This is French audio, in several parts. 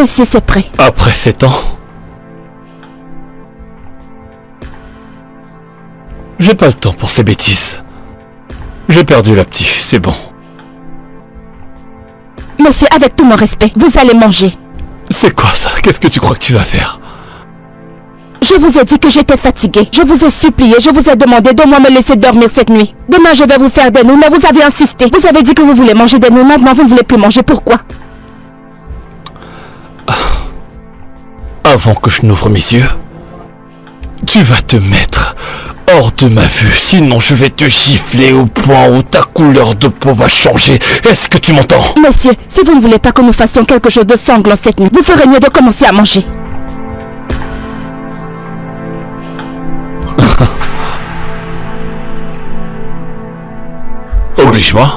Monsieur, c'est prêt. Après 7 ans, j'ai pas le temps pour ces bêtises. J'ai perdu la petite, c'est bon. Monsieur, avec tout mon respect, vous allez manger. C'est quoi ça? Qu'est-ce que tu crois que tu vas faire? Je vous ai dit que j'étais fatiguée. Je vous ai supplié, je vous ai demandé d'au moins me laisser dormir cette nuit. Demain, je vais vous faire des nouilles, mais vous avez insisté. Vous avez dit que vous voulez manger des nouilles, maintenant vous ne voulez plus manger. Pourquoi? Avant que je n'ouvre mes yeux, tu vas te mettre hors de ma vue, sinon je vais te gifler au point où ta couleur de peau va changer. Est-ce que tu m'entends? Monsieur, si vous ne voulez pas que nous fassions quelque chose de sanglant cette nuit, vous ferez mieux de commencer à manger. Oblige-moi.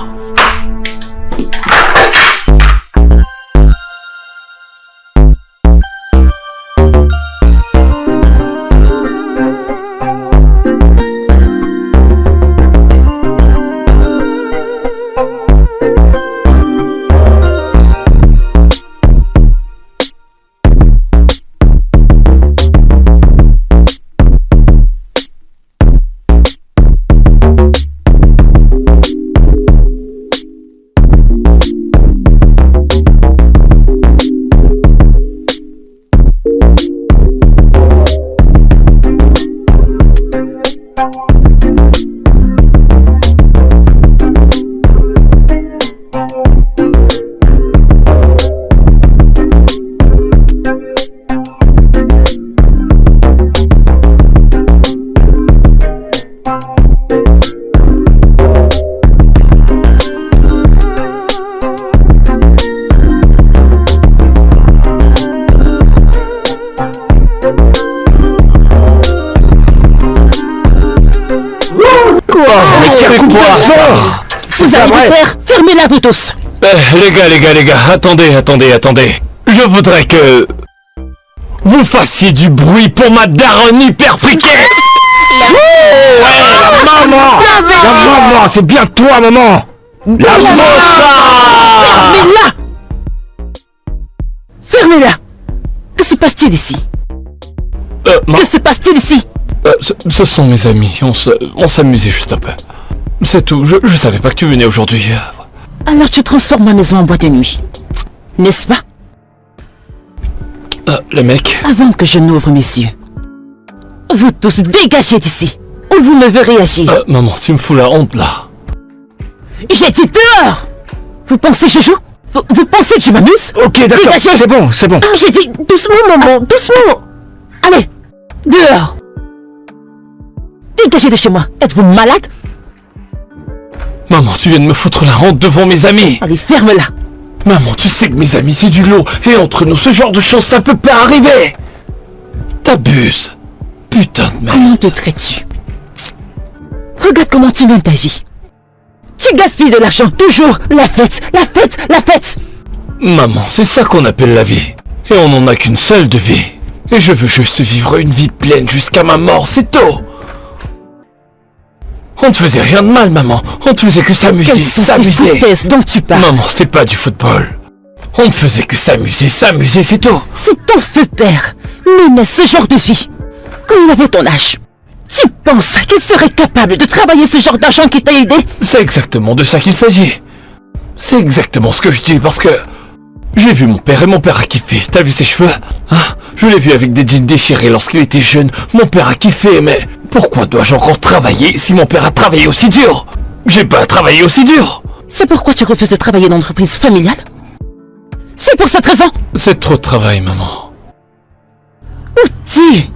Vous allez vous taire, fermez-la vous tous. Les gars, attendez. Je voudrais que vous fassiez du bruit pour ma daronne hyper friquée. Ouais, la maman! La maman, c'est bien toi, maman! La mossa! Fermez-la! Fermez-la! Que se passe-t-il ici? Que se passe-t-il ici? Ce sont mes amis, on s'amusait juste un peu. C'est tout, je savais pas que tu venais aujourd'hui. Alors tu transformes ma maison en boîte de nuit, n'est-ce pas? Le mec... Avant que je n'ouvre mes yeux, vous tous dégagez d'ici, ou vous me verrez agir. Maman, tu me fous la honte là. J'ai dit dehors! Vous pensez que je joue? Vous pensez que je m'amuse? Ok, d'accord, dégagez. c'est bon. J'ai dit doucement, maman, doucement. Allez, dehors. Dégagez de chez moi. Êtes-vous malade? Maman, tu viens de me foutre la honte devant mes amis. Allez, ferme-la. Maman, tu sais que mes amis c'est du lot. Et entre nous, ce genre de choses, ça peut pas arriver. T'abuses. Putain de merde. Comment te traites-tu? Regarde comment tu mènes ta vie. Tu gaspilles de l'argent, toujours. La fête. Maman, c'est ça qu'on appelle la vie. Et on n'en a qu'une seule de vie. Et je veux juste vivre une vie pleine jusqu'à ma mort, c'est tout. On ne faisait rien de mal, maman. On ne faisait que s'amuser, Foutaise dont tu parles. Maman, c'est pas du football. On ne faisait que s'amuser, c'est tout. Si ton feu père menait ce genre de vie, quand il avait ton âge, tu penses qu'il serait capable de travailler ce genre d'argent qui t'a aidé? C'est exactement de ça qu'il s'agit. C'est exactement ce que je dis parce que... J'ai vu mon père et mon père a kiffé. T'as vu ses cheveux? Hein? Je l'ai vu avec des jeans déchirés lorsqu'il était jeune. Mon père a kiffé, mais pourquoi dois-je encore travailler si mon père a travaillé aussi dur? J'ai pas travaillé aussi dur. C'est pourquoi tu refuses de travailler dans l'entreprise familiale? C'est pour cette raison? C'est trop de travail, maman. Où t'es?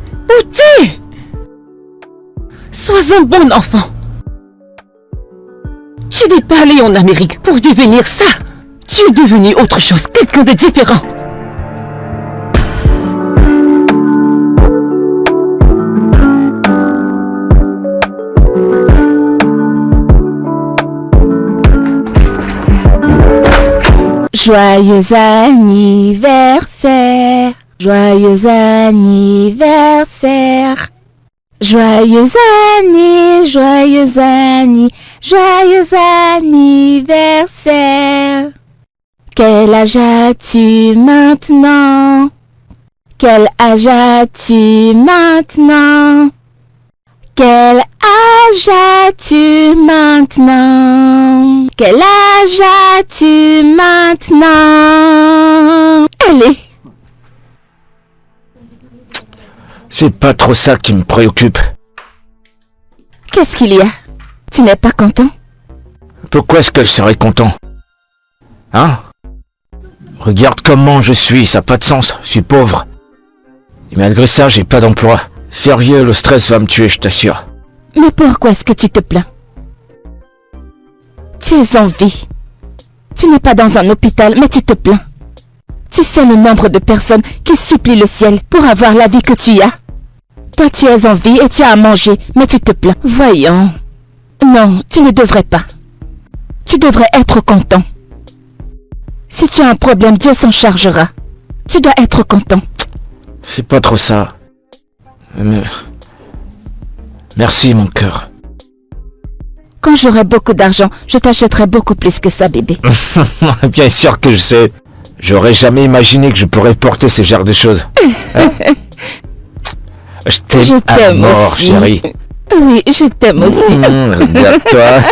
Sois un bon enfant. Tu n'es pas allé en Amérique pour devenir ça. Tu es devenu autre chose, quelqu'un de différent. Joyeux anniversaire, joyeux anniversaire. Joyeux anniversaire. Quel âge as-tu maintenant? Quel âge as-tu maintenant? Quel âge as-tu maintenant? Quel âge as-tu maintenant? Allez! C'est pas trop ça qui me préoccupe. Qu'est-ce qu'il y a? Tu n'es pas content? Pourquoi est-ce que je serais content? Hein? Regarde comment je suis, ça n'a pas de sens, je suis pauvre. Et malgré ça, j'ai pas d'emploi. Sérieux, le stress va me tuer, je t'assure. Mais pourquoi est-ce que tu te plains? Tu es en vie. Tu n'es pas dans un hôpital, mais tu te plains. Tu sais le nombre de personnes qui supplient le ciel pour avoir la vie que tu as. Toi, tu es en vie et tu as à manger, mais tu te plains. Voyons. Non, tu ne devrais pas. Tu devrais être content. Si tu as un problème, Dieu s'en chargera. Tu dois être content. C'est pas trop ça. Mais... Merci, mon cœur. Quand j'aurai beaucoup d'argent, je t'achèterai beaucoup plus que ça, bébé. Bien sûr que je sais. J'aurais jamais imaginé que je pourrais porter ce genre de choses. Hein? Je t'aime à mort, aussi. chérie. Oui, je t'aime aussi. Regarde-toi.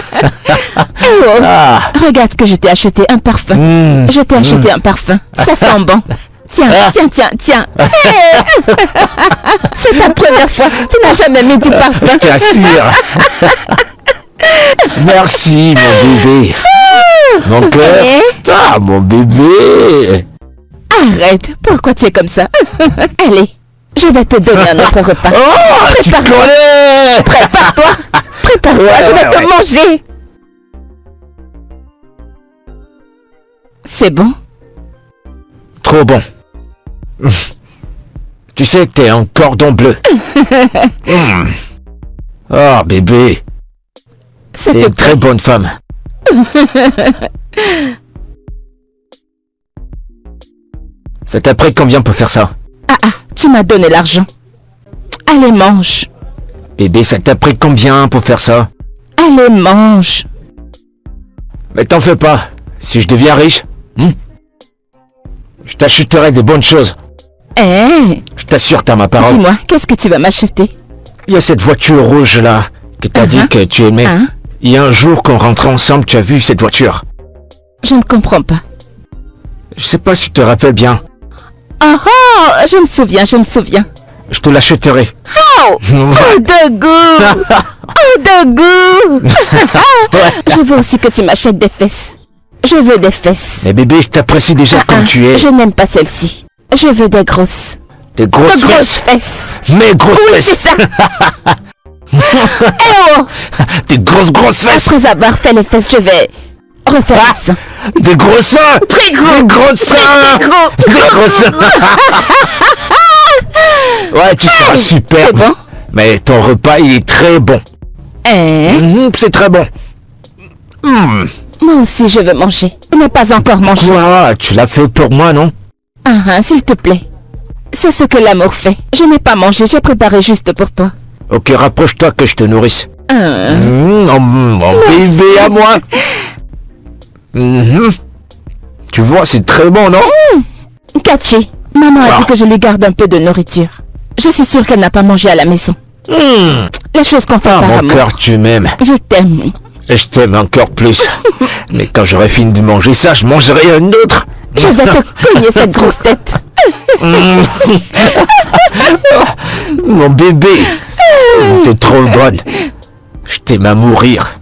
Oh, Ah. regarde que je t'ai acheté un parfum. Je t'ai acheté un parfum. Ça sent bon. Tiens, tiens. Hey. C'est ta première fois. Tu n'as jamais mis du parfum. Je t'assure. Merci, mon bébé. Mon cœur. Ah, mon bébé. Arrête. Pourquoi tu es comme ça? Allez, je vais te donner un autre repas. Oh, tu connais. Prépare-toi. Prépare-toi, je vais te manger. C'est bon? Trop bon. Tu sais que t'es un cordon bleu. Oh, bébé. T'es C'était une très bonne femme. Ça t'a pris combien pour faire ça? Ah, tu m'as donné l'argent. Allez, mange. Bébé, ça t'a pris combien pour faire ça? Allez, mange. Mais t'en fais pas. Si je deviens riche, je t'achèterai des bonnes choses. Hein? Je t'assure, t'as ma parole. Dis-moi, qu'est-ce que tu vas m'acheter? Il y a cette voiture rouge là, que t'as dit que tu aimais. Il y a un jour qu'on rentrait ensemble, tu as vu cette voiture. Je ne comprends pas. Je sais pas si tu te rappelles bien. Oh, je me souviens. Je te l'achèterai. Oh, de goût. Oh, de goût. Je veux aussi que tu m'achètes des fesses. Je veux des fesses. Mais bébé, je t'apprécie déjà comme tu es. Je n'aime pas celle-ci. Je veux des grosses. Des grosses De grosses fesses. fesses. Mes grosses Oui, fesses. c'est ça. Eh oh. Des grosses fesses. Après avoir fait les fesses, je vais refaire ça. Des gros seins. Très gros. Des gros seins. Des gros seins. Ouais, tu seras super. C'est bon? Mais ton repas, il est très bon. C'est très bon. Moi aussi, je veux manger. Je n'ai pas encore mangé. Quoi? Tu l'as fait pour moi, non? S'il te plaît. C'est ce que l'amour fait. Je n'ai pas mangé, j'ai préparé juste pour toi. Ok, rapproche-toi que je te nourrisse. Mon bébé à moi. Tu vois, c'est très bon, non? Kachi, maman a dit que je lui garde un peu de nourriture. Je suis sûre qu'elle n'a pas mangé à la maison. Les choses qu'on fait par Mon amour. cœur, tu m'aimes. Je t'aime. Et je t'aime encore plus. Mais quand j'aurai fini de manger ça, je mangerai un autre. Je vais te cogner cette grosse tête. Mon bébé. T'es trop bonne. Je t'aime à mourir.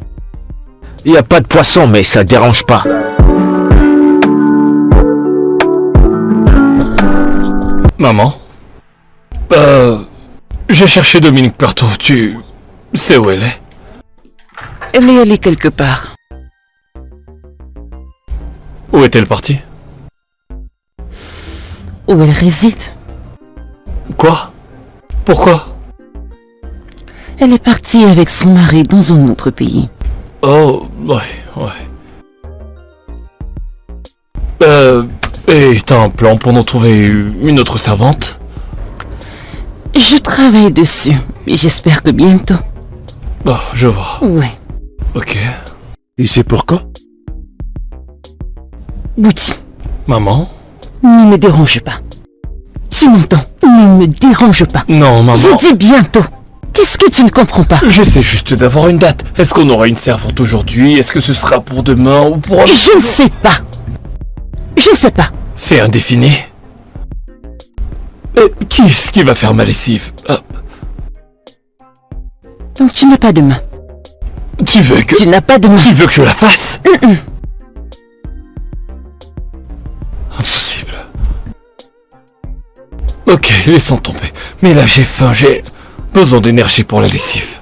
Il n'y a pas de poisson, mais ça dérange pas. Maman? J'ai cherché Dominique partout. Tu sais où elle est? Elle est allée quelque part. Où est-elle partie? Où elle réside. Quoi? Pourquoi? Elle est partie avec son mari dans un autre pays. Oh, ouais. Et t'as un plan pour nous trouver une autre servante? Je travaille dessus, et j'espère que bientôt. Oh, je vois. Ouais. Ok. Et c'est pour quand? Bouti, Maman? Ne me dérange pas. Tu m'entends? Ne me dérange pas. Non, maman. Je dis bientôt. Qu'est-ce que tu ne comprends pas? J'essaie juste d'avoir une date. Est-ce qu'on aura une servante aujourd'hui? Est-ce que ce sera pour demain ou pour... Je ne sais pas. Je ne sais pas. C'est indéfini. Qui est-ce qui va faire ma lessive? Donc tu n'as pas de main. Tu veux que... Tu n'as pas de main. Tu veux que je la fasse? Impossible. Ok, laissons tomber. Mais là j'ai faim, j'ai besoin d'énergie pour la lessive.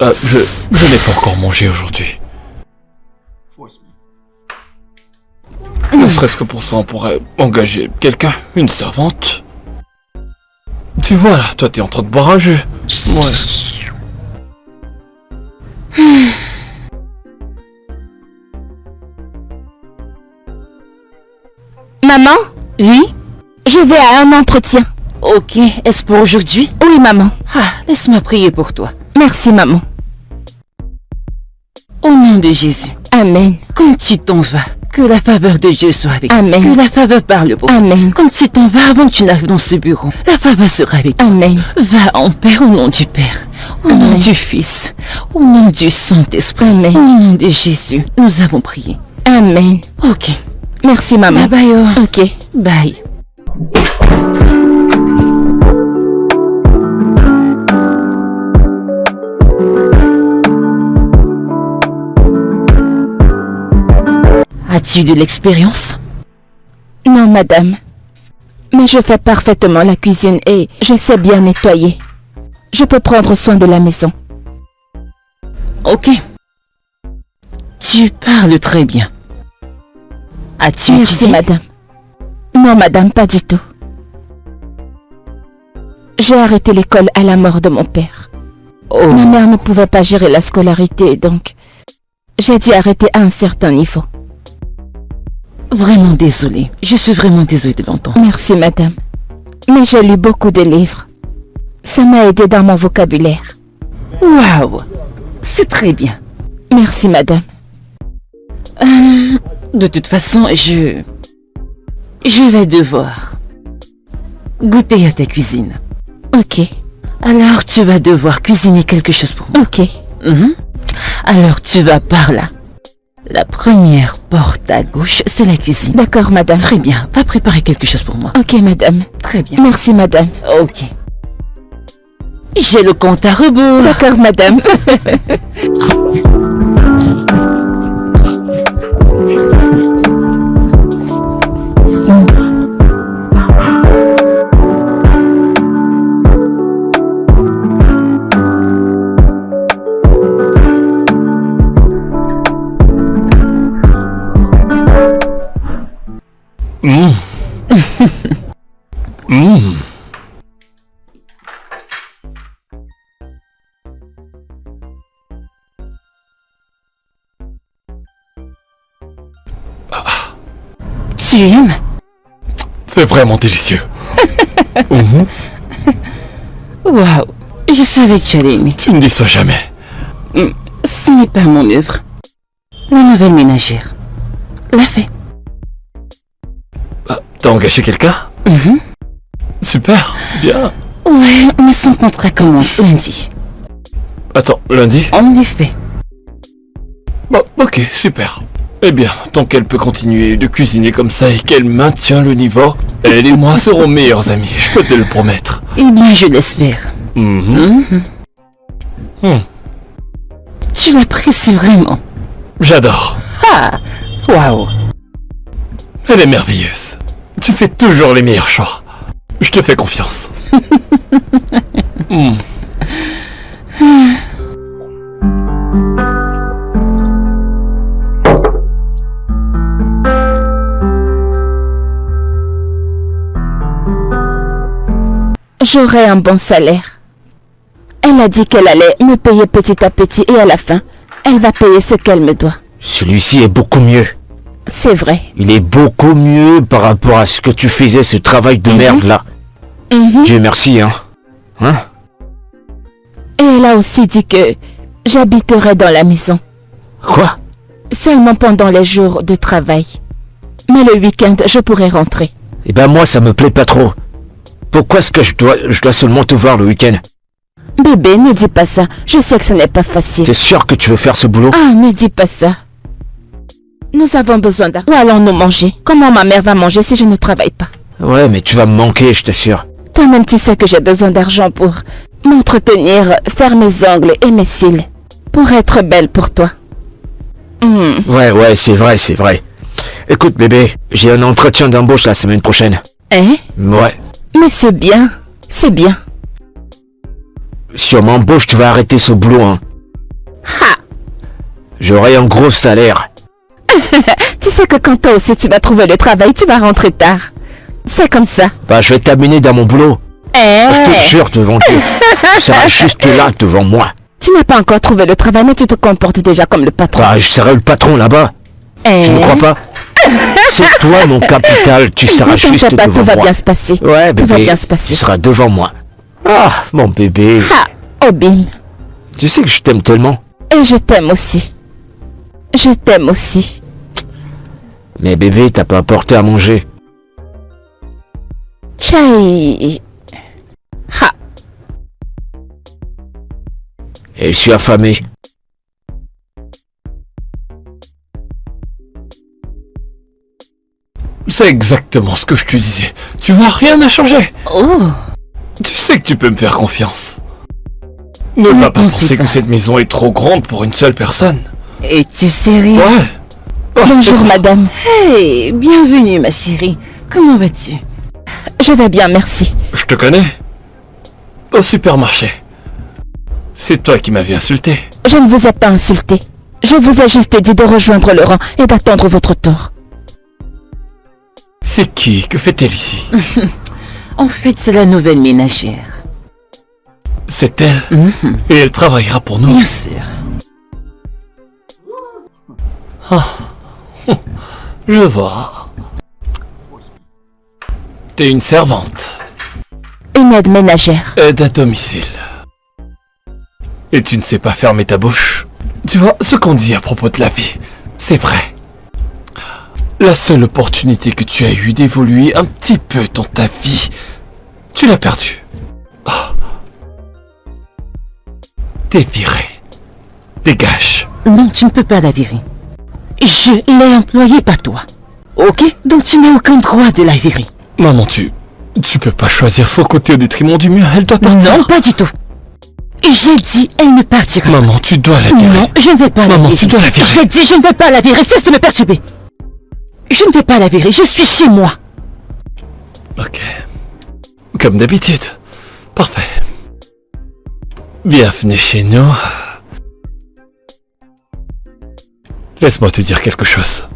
Je n'ai pas encore mangé aujourd'hui. Ne serait-ce que pour ça, on pourrait engager quelqu'un, une servante. Tu vois là, toi t'es en train de boire un jus. Ouais. Maman? Oui? Je vais à un entretien. Ok, est-ce pour aujourd'hui? Oui, maman. Ah, laisse-moi prier pour toi. Merci, maman. Au nom de Jésus, Amen. quand tu t'en vas, que la faveur de Dieu soit avec toi. Amen. Que la faveur parle pour toi. Amen. Quand tu t'en vas avant que tu n'arrives dans ce bureau, la faveur sera avec toi. Amen. Va en paix au nom du Père, au nom Amen. du Fils, au nom du Saint-Esprit. Amen. Au nom de Jésus, nous avons prié. Amen. Ok. Merci, maman. Bye bye. Oh. Ok. Bye. As-tu de l'expérience? Non, madame. Mais je fais parfaitement la cuisine et je sais bien nettoyer. Je peux prendre soin de la maison. Ok. Tu parles très bien. As-tu Merci, étudié? madame. Non, madame, pas du tout. J'ai arrêté l'école à la mort de mon père. Oh. Ma mère ne pouvait pas gérer la scolarité, donc j'ai dû arrêter à un certain niveau. Vraiment désolée. Je suis vraiment désolée de l'entendre. Merci, madame. Mais j'ai lu beaucoup de livres. Ça m'a aidé dans mon vocabulaire. Waouh. C'est très bien. Merci, madame. De toute façon, je vais devoir goûter à ta cuisine. Ok. Alors, tu vas devoir cuisiner quelque chose pour moi. Ok. Mhm. Alors, tu vas par là. La première porte à gauche, c'est la cuisine. D'accord, madame. Très bien. Va préparer quelque chose pour moi. Ok, madame. Très bien. Merci, madame. Ok. J'ai le compte à rebours. D'accord, madame. Tu aimes? C'est vraiment délicieux. Waouh. Je savais que tu allais aimer. Tu ne dis ça jamais. Ce n'est pas mon œuvre. La nouvelle ménagère l'a fait. T'as engagé quelqu'un? Super, bien. Ouais, mais son contrat commence lundi. Attends, lundi? En effet. Bon, ok, super. Eh bien, tant qu'elle peut continuer de cuisiner comme ça et qu'elle maintient le niveau, elle et moi serons meilleurs amis, je peux te le promettre. Eh bien, je l'espère. Tu l'apprécies vraiment. J'adore. Ah, waouh. Elle est merveilleuse. Tu fais toujours les meilleurs choix. Je te fais confiance. J'aurai un bon salaire. Elle a dit qu'elle allait me payer petit à petit et à la fin, elle va payer ce qu'elle me doit. Celui-ci est beaucoup mieux. C'est vrai. Il est beaucoup mieux par rapport à ce que tu faisais, ce travail de merde là. Dieu merci, hein. Et elle a aussi dit que j'habiterai dans la maison. Quoi? Seulement pendant les jours de travail. Mais le week-end, je pourrai rentrer. Eh ben moi, ça me plaît pas trop. Pourquoi est-ce que je dois seulement te voir le week-end? Bébé, ne dis pas ça. Je sais que ce n'est pas facile. T'es sûr que tu veux faire ce boulot? Ah, ne dis pas ça. Nous avons besoin d'argent. Où allons-nous manger? Comment ma mère va manger si je ne travaille pas? Ouais, mais tu vas me manquer, je t'assure. Toi-même, tu sais que j'ai besoin d'argent pour m'entretenir, faire mes ongles et mes cils. Pour être belle pour toi. Ouais, c'est vrai. Écoute, bébé, j'ai un entretien d'embauche la semaine prochaine. Hein? Ouais. Mais c'est bien. C'est bien. Si on m'embauche, tu vas arrêter ce boulot, hein. Ha! J'aurai un gros salaire. Tu sais que quand toi aussi tu vas trouver le travail, tu vas rentrer tard. C'est comme ça. Bah, je vais t'amener dans mon boulot. Je te jure devant Dieu. Tu seras juste là devant moi. Tu n'as pas encore trouvé le travail, mais tu te comportes déjà comme le patron. Bah, je serai le patron là-bas. Tu ne crois pas? C'est toi mon capital, tu seras Ne juste t'inquiète pas, devant tout va moi. bien se passer. Ouais, bébé, tout va bien se tu passer. seras devant moi. Ah, mon bébé. Ah, Obim. Tu sais que je t'aime tellement. Et je t'aime aussi. Je t'aime aussi. Mais bébé, t'as pas apporté à manger. Chai. Ha. Et je suis affamé. C'est exactement ce que je te disais. Tu vois, rien n'a changé. Oh, Tu sais que tu peux me faire confiance. Ne va pas penser que cette maison est trop grande pour une seule personne. es-tu sérieux? Ouais. Oh, Bonjour, madame. Hey, bienvenue ma chérie. Comment vas-tu? Je vais bien, merci. Je te connais. Au supermarché. C'est toi qui m'avais insulté. Je ne vous ai pas insulté. Je vous ai juste dit de rejoindre le rang et d'attendre votre tour. C'est qui? Que fait-elle ici? En fait, c'est la nouvelle ménagère. C'est elle. Et elle travaillera pour nous. Bien sûr. Je vois. T'es une servante. Une aide ménagère. Aide à domicile. Et tu ne sais pas fermer ta bouche. Tu vois, ce qu'on dit à propos de la vie, c'est vrai. La seule opportunité que tu as eue d'évoluer un petit peu dans ta vie, tu l'as perdue. Oh. T'es viré. Dégage. Non, tu ne peux pas la virer. Je l'ai employée, pas toi. Ok? Donc tu n'as aucun droit de la virer. Maman, tu peux pas choisir son côté au détriment du mien. Elle doit partir. Non, pas du tout. J'ai dit, elle ne partira. Maman, tu dois la virer. Non, je ne vais pas la virer. Maman, tu dois la virer. J'ai dit, je ne vais pas la virer. Cesse de me perturber. Je ne vais pas la virer. Je suis chez moi. Ok. Comme d'habitude. Parfait. Bienvenue chez nous. Laisse-moi te dire quelque chose.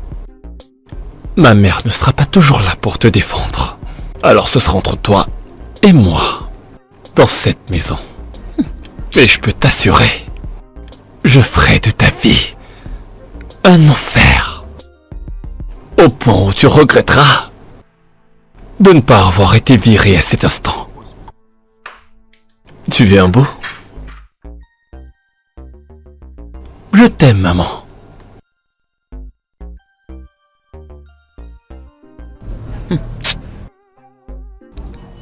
Ma mère ne sera pas toujours là pour te défendre. Alors ce sera entre toi et moi. Dans cette maison. Et je peux t'assurer, je ferai de ta vie un enfer. Au point où tu regretteras de ne pas avoir été viré à cet instant. Tu veux un bout? Je t'aime, maman.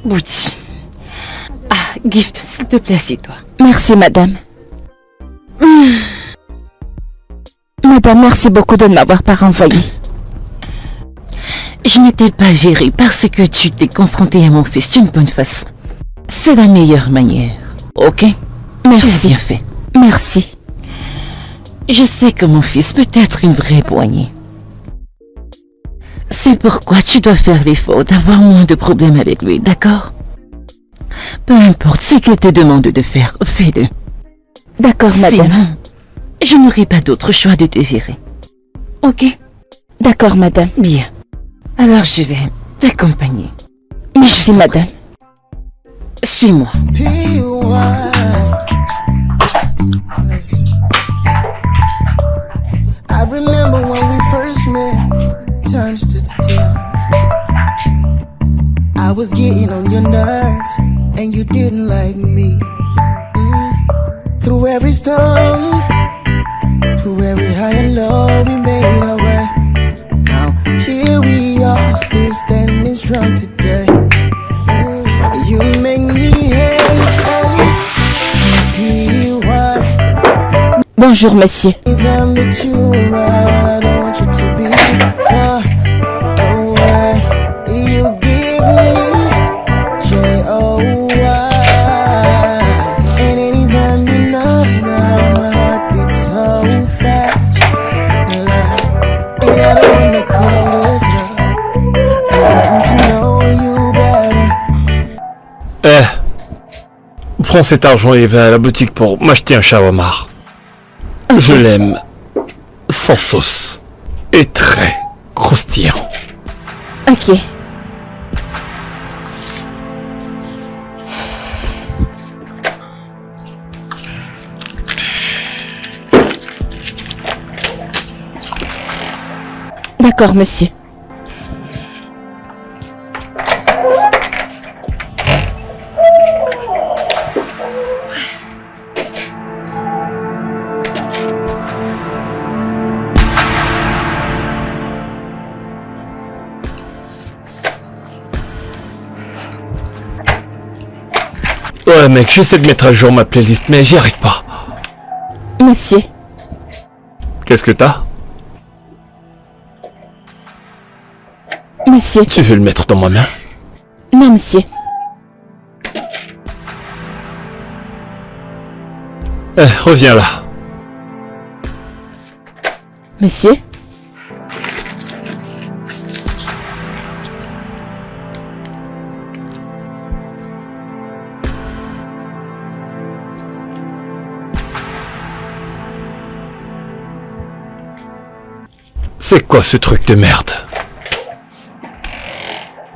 Bouti. Ah, Gift, s'il te plaît, assieds-toi. Merci, madame. Madame, merci beaucoup de ne m'avoir pas renvoyé. Je n'étais pas virée parce que tu t'es confrontée à mon fils d'une bonne façon. C'est la meilleure manière, ok? Tu l'as Merci. bien fait. Merci. Je sais que mon fils peut être une vraie poignée. C'est pourquoi tu dois faire l'effort d'avoir moins de problèmes avec lui, d'accord? Peu importe ce qu'il te demande de faire, fais-le. D'accord, madame. Sinon, je n'aurai pas d'autre choix de te virer. Ok? D'accord, madame. Bien. Alors je vais t'accompagner. Merci, madame. Suis-moi. I remember when we first met, time stood still. I was getting on your nerves, and you didn't like me. Through every storm, through every high and low, we made our way. Now here we Bonjour, monsieur. I'm that you are, I don't want you to be far away. You give me joy, and anytime you're not around, my heart beats so fast. And I don't wanna call this love. I'm getting to know you better. Prends cet argent et va à la boutique pour m'acheter un shawarma. Je l'aime sans sauce et très croustillant. Ok. D'accord, monsieur. Ouais mec, j'essaie de mettre à jour ma playlist, mais j'y arrive pas. Monsieur. Qu'est-ce que t'as? Monsieur. Tu veux le mettre dans ma main? Non, monsieur. Reviens là. Monsieur. C'est quoi ce truc de merde?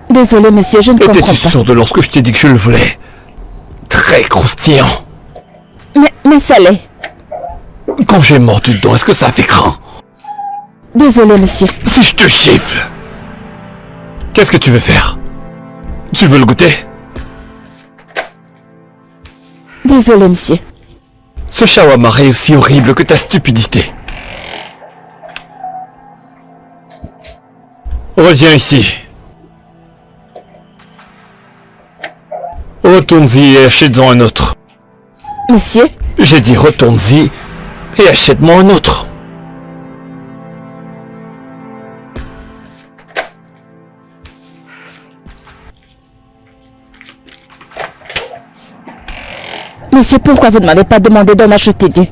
Désolé, monsieur, je ne comprends Étais-tu pas. sûr de lorsque je t'ai dit que je le voulais? Très croustillant. Mais ça l'est. Quand j'ai mordu dedans, est-ce que ça fait cran? Désolé, monsieur. Si je te gifle, qu'est-ce que tu veux faire? Tu veux le goûter? Désolé, monsieur. Ce shawarma est aussi horrible que ta stupidité. Reviens ici. Retourne-y et achète-en un autre. Monsieur. J'ai dit retourne-y et achète-moi un autre. Monsieur, pourquoi vous ne m'avez pas demandé d'en acheter deux?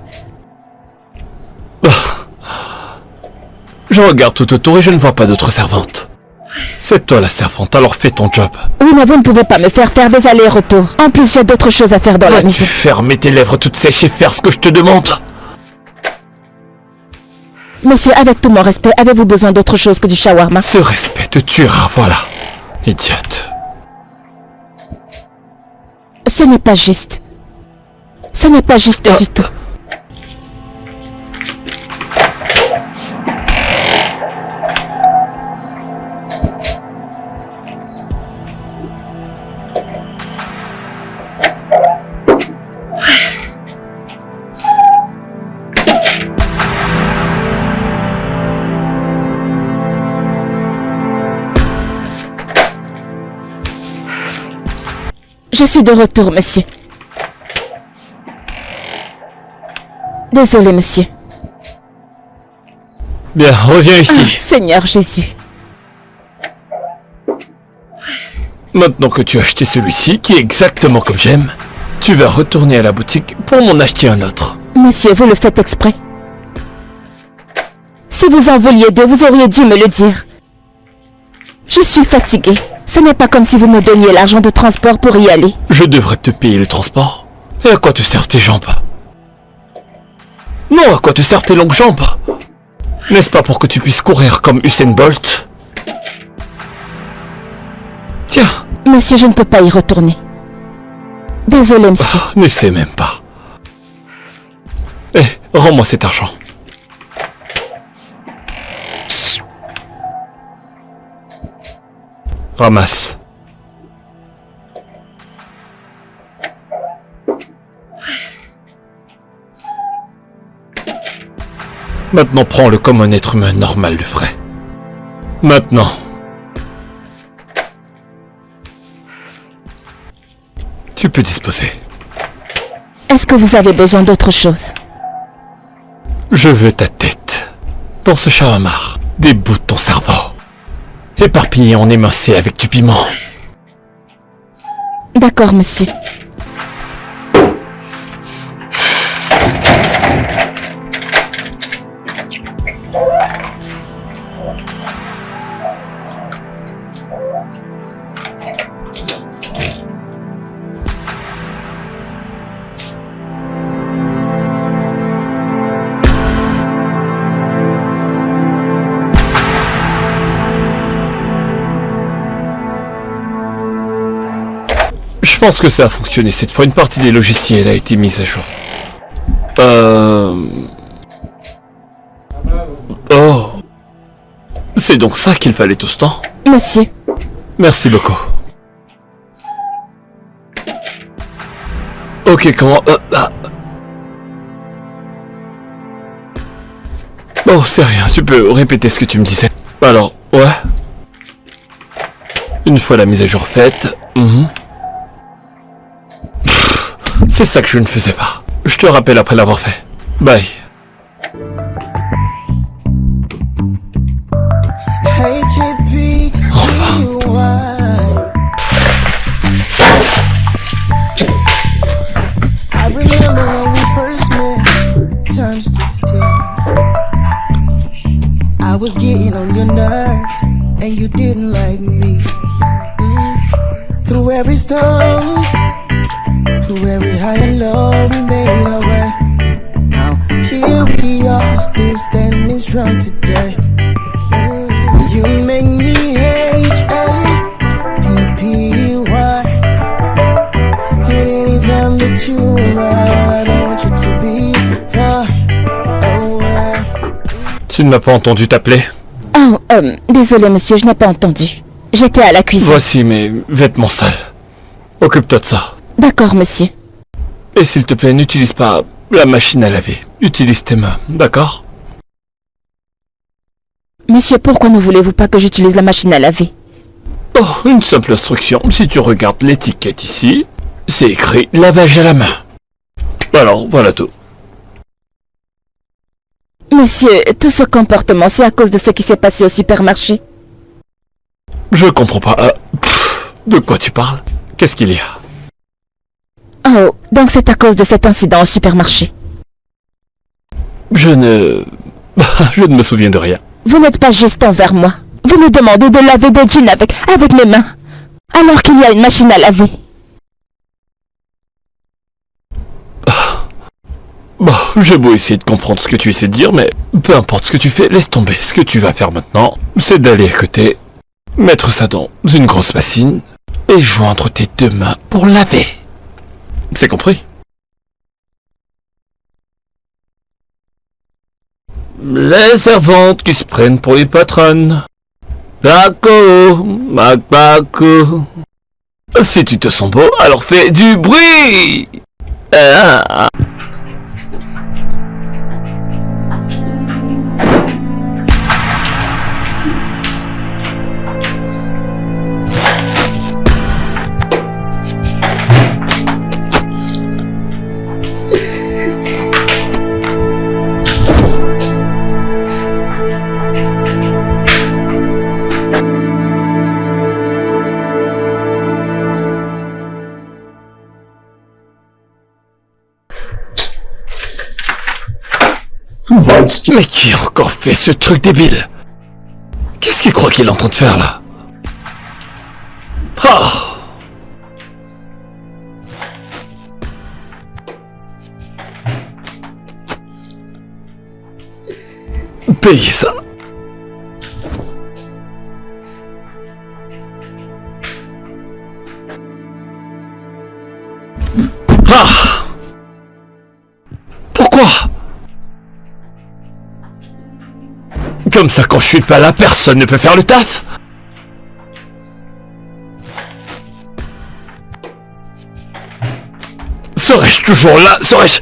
Je regarde tout autour et je ne vois pas d'autre servante. C'est toi la servante, alors fais ton job. Oui, mais vous ne pouvez pas me faire des allers-retours. En plus, j'ai d'autres choses à faire dans la Vas-tu maison. fermer tes lèvres toutes sèches et faire ce que je te demande? Monsieur, avec tout mon respect, avez-vous besoin d'autre chose que du shawarma? Ce respect te tuera, voilà. Idiote. Ce n'est pas juste. Ce n'est pas juste du tout. Je suis de retour, monsieur. Désolé, monsieur. Bien, reviens ici. Seigneur Jésus. Maintenant que tu as acheté celui-ci, qui est exactement comme j'aime, tu vas retourner à la boutique pour m'en acheter un autre. Monsieur, vous le faites exprès. Si vous en vouliez deux, vous auriez dû me le dire. Je suis fatiguée. Ce n'est pas comme si vous me donniez l'argent de transport pour y aller. Je devrais te payer le transport. Et à quoi te servent tes jambes? Non, à quoi te servent tes longues jambes? N'est-ce pas pour que tu puisses courir comme Usain Bolt? Tiens, Monsieur, je ne peux pas y retourner. Désolé, monsieur. n'essaie même pas. Rends-moi cet argent. Ramasse. Maintenant, prends-le comme un être humain normal le ferait. Maintenant. Tu peux disposer. Est-ce que vous avez besoin d'autre chose? Je veux ta tête. Dans ce shawarma, des bouts de ton cerveau. Éparpillés en émincé avec du piment. D'accord, monsieur. Je pense que ça a fonctionné cette fois. Une partie des logiciels a été mise à jour. Oh. C'est donc ça qu'il fallait tout ce temps? Monsieur. Merci beaucoup. Ok, comment... Oh, c'est rien. Tu peux répéter ce que tu me disais. Alors, ouais. Une fois la mise à jour faite... C'est ça que je ne faisais pas. Je te rappelle après l'avoir fait. Bye. I was getting on your nerves, and you didn't like me. Through every storm, through every high and low, we made our way. Now here we are, still standing strong today. You make me H-A-P-P-Y. And anytime that you arrive, I don't want you to be far away. Tu ne m'as pas entendu t'appeler? Oh, désolé, monsieur, je n'ai pas entendu. J'étais à la cuisine. Voici mes vêtements sales. Occupe-toi de ça. D'accord, monsieur. Et s'il te plaît, n'utilise pas la machine à laver. Utilise tes mains, d'accord? Monsieur, pourquoi ne voulez-vous pas que j'utilise la machine à laver? Oh, une simple instruction. Si tu regardes l'étiquette ici, c'est écrit lavage à la main. Alors, voilà tout. Monsieur, tout ce comportement, c'est à cause de ce qui s'est passé au supermarché. Je comprends pas. De quoi tu parles? Qu'est-ce qu'il y a? Oh, donc c'est à cause de cet incident au supermarché. Je ne me souviens de rien. Vous n'êtes pas juste envers moi. Vous me demandez de laver des jeans avec mes mains, alors qu'il y a une machine à laver. Bon, j'ai beau essayer de comprendre ce que tu essaies de dire, mais peu importe ce que tu fais, laisse tomber. Ce que tu vas faire maintenant, c'est d'aller à côté, mettre ça dans une grosse bassine, et joindre tes deux mains pour laver. C'est compris? Les servantes qui se prennent pour les patronnes. Paco, Paco. Si tu te sens beau, alors fais du bruit. Ah. Mais qui a encore fait ce truc débile? Qu'est-ce qu'il croit qu'il est en train de faire là? Ah! Paye ça. Ah! Pourquoi? Comme ça, quand je suis pas là, personne ne peut faire le taf. Serais-je toujours là? Serais-je...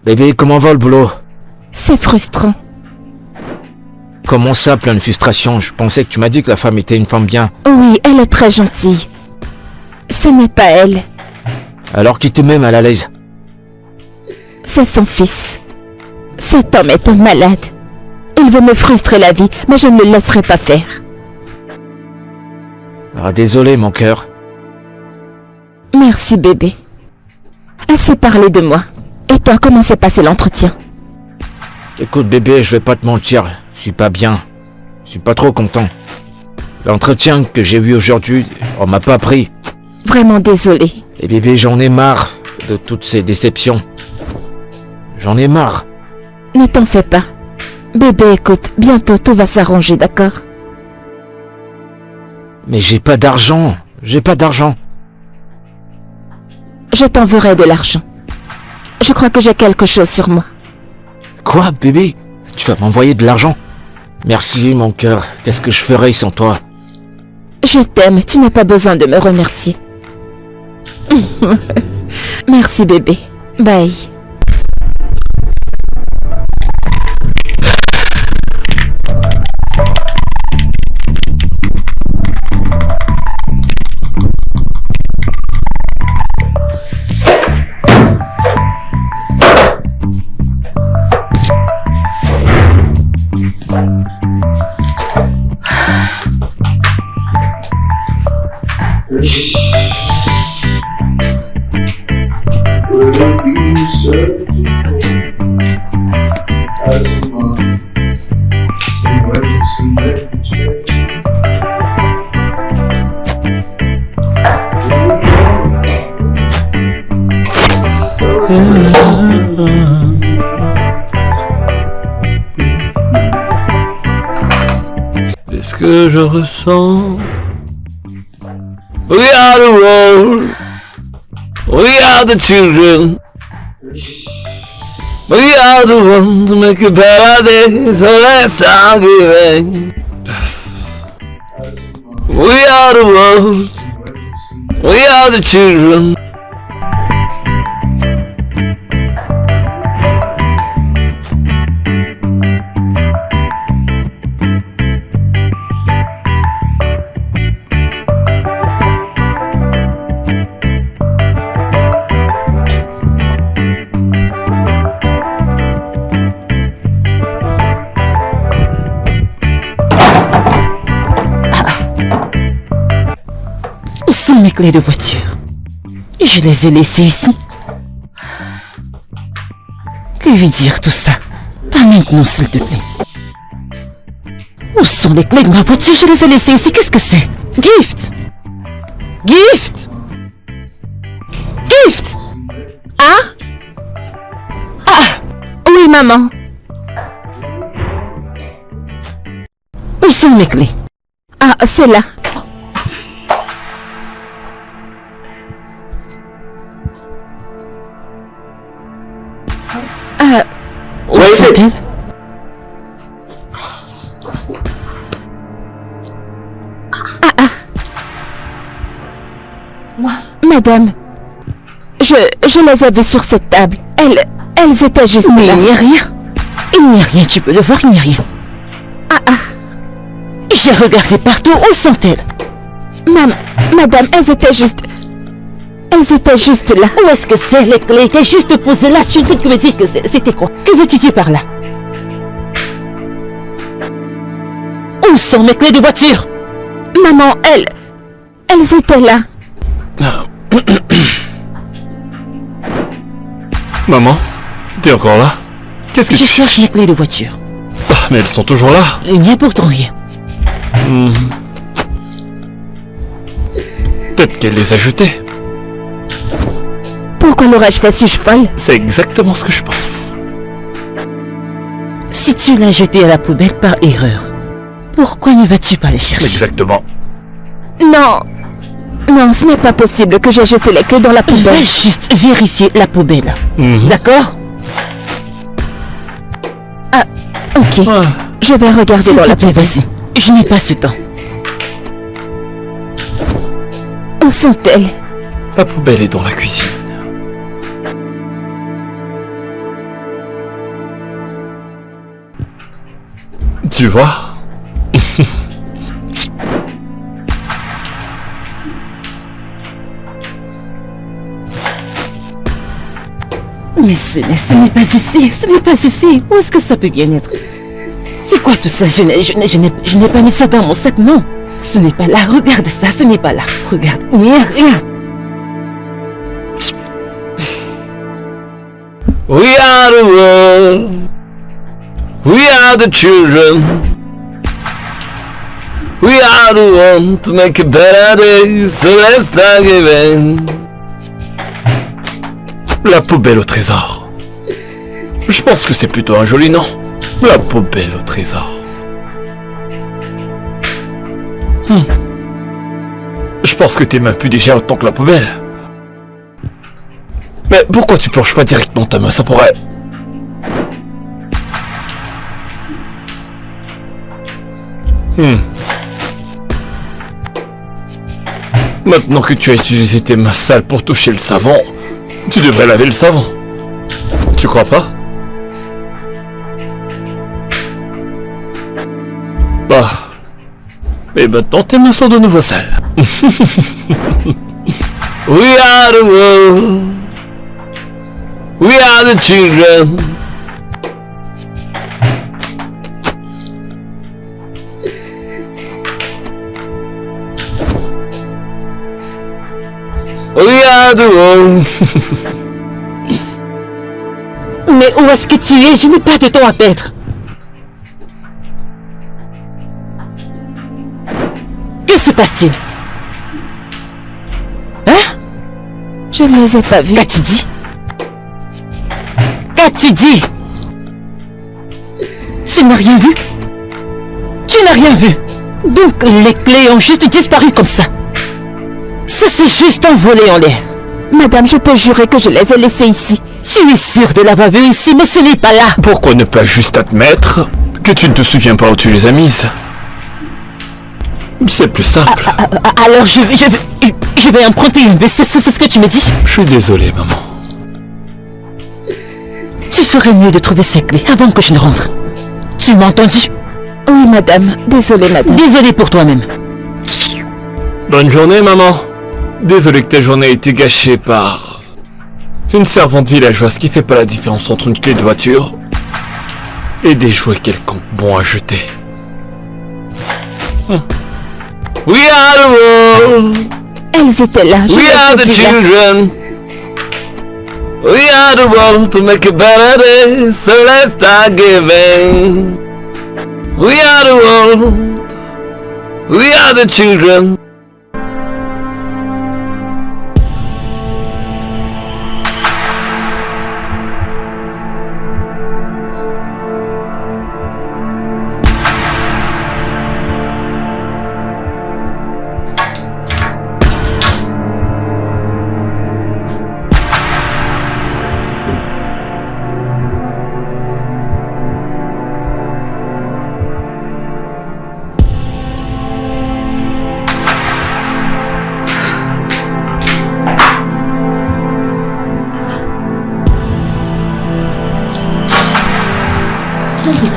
Bébé, comment va le boulot? C'est frustrant. Comment ça, plein de frustration? Je pensais que tu m'as dit que la femme était une femme bien. Oui, elle est très gentille. Ce n'est pas elle, Alors qui te met mal à l'aise? c'est son fils. Cet homme est un malade. Il veut me frustrer la vie, mais je ne le laisserai pas faire. Ah, désolé, mon cœur. Merci, bébé. Assez parlé de moi. Et toi, comment s'est passé l'entretien? Écoute, bébé, je vais pas te mentir. Je suis pas bien. Je suis pas trop content. L'entretien que j'ai eu aujourd'hui, on m'a pas pris. Vraiment désolé. Et bébé, j'en ai marre de toutes ces déceptions. J'en ai marre. Ne t'en fais pas. Bébé, écoute, bientôt tout va s'arranger, d'accord? Mais j'ai pas d'argent. J'ai pas d'argent. Je t'enverrai de l'argent. Je crois que j'ai quelque chose sur moi. Quoi, bébé? Tu vas m'envoyer de l'argent? Merci, mon cœur. Qu'est-ce que je ferais sans toi? Je t'aime, tu n'as pas besoin de me remercier. Merci, bébé. Bye. Est-ce que je ressens? We are the world. We are the children. We are the ones to make a paradise. So let's start giving. We are the world. We are the children. Où sont mes clés de voiture? Je les ai laissées ici. Que veut dire tout ça? Pas maintenant, s'il te plaît. Où sont les clés de ma voiture? Je les ai laissées ici. Qu'est-ce que c'est? Gift! Gift! Gift! Oui, maman. Où sont mes clés? Ah, c'est là. Où sont-elles? Madame, je les avais sur cette table. Elles étaient juste Mais là. il n'y a rien. Il n'y a rien, tu peux le voir, il n'y a rien. J'ai regardé partout, où sont-elles? Madame, elles étaient juste là. Où est-ce que c'est? Les clés étaient juste posées là. Tu ne peux que me dire que c'était quoi? Que veux-tu dire par là? Où sont mes clés de voiture? Maman, elles étaient là. Maman, t'es encore là? Qu'est-ce que Je tu cherche mes clés de voiture. Ah, mais elles sont toujours là. Il n'y a pourtant rien. Peut-être qu'elle les a jetées. Pourquoi l'aurais-je fait? Suis-je folle? C'est exactement ce que je pense. Si tu l'as jeté à la poubelle par erreur, pourquoi ne vas-tu pas les chercher? Exactement. Non, ce n'est pas possible que j'ai jeté les clés dans la Je vais poubelle. juste vérifier la poubelle. D'accord? Ok, Ah. je vais regarder S'il dans te la plaît, poubelle. vas-y. Je n'ai pas ce temps. Où sont-elles? La poubelle est dans la cuisine. Tu vois? Mais ce n'est pas ici, ce n'est pas ici. Où est-ce que ça peut bien être? C'est quoi tout ça? Je n'ai pas mis ça dans mon sac, non. Ce n'est pas là, regarde ça, ce n'est pas là. Regarde, il n'y a rien. We are the world. We are the children. We are the one to make a better day. So let's start giving. La poubelle au trésor. Je pense que c'est plutôt un joli nom. La poubelle au trésor. Je pense que tes mains puent déjà autant que la poubelle. Mais pourquoi tu plonges pas directement ta main? Ça pourrait... Maintenant que tu as utilisé tes mains sales pour toucher le savon, tu devrais laver le savon. Tu crois pas? Bah... Et maintenant tes mains sont de nouveau sales. We are the world. We are the children. We are the world. Mais où est-ce que tu es? Je n'ai pas de temps à perdre. Que se passe-t-il? Hein? Je ne les ai pas vus. Qu'as-tu dit? Qu'as-tu dit? Tu n'as rien vu? Tu n'as rien vu? Donc les clés ont juste disparu comme ça. Ceci juste envolé en l'air. Madame, je peux jurer que je les ai laissés ici. Tu es sûre de l'avoir vu ici, mais ce n'est pas là. Pourquoi ne pas juste admettre que tu ne te souviens pas où tu les as mises? C'est plus simple. Alors je vais emprunter une bus, c'est ce que tu me dis? Je suis désolé, maman. Tu ferais mieux de trouver ces clés avant que je ne rentre. Tu m'as entendu? Oui, madame. Désolée, madame. Désolée pour toi-même. Bonne journée, maman. Désolé que ta journée ait été gâchée par une servante villageoise qui fait pas la différence entre une clé de voiture et des jouets quelconques bons à jeter. We are the world. Elles étaient là. Je We les are ai the vues là. children. We are the world to make a better day. So let's start giving. We are the world. We are the children.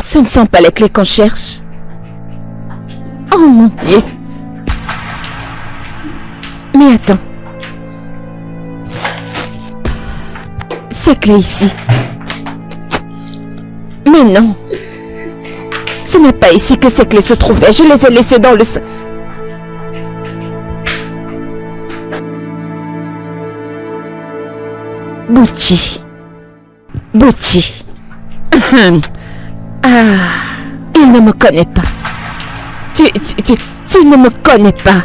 Ce ne sont pas les clés qu'on cherche. Oh mon Dieu. Mais attends. Ces clés ici. Mais non. Ce n'est pas ici que ces clés se trouvaient. Je les ai laissées dans le sac. Butchi. Butchi. Il ne me connaît pas. Tu ne me connais pas.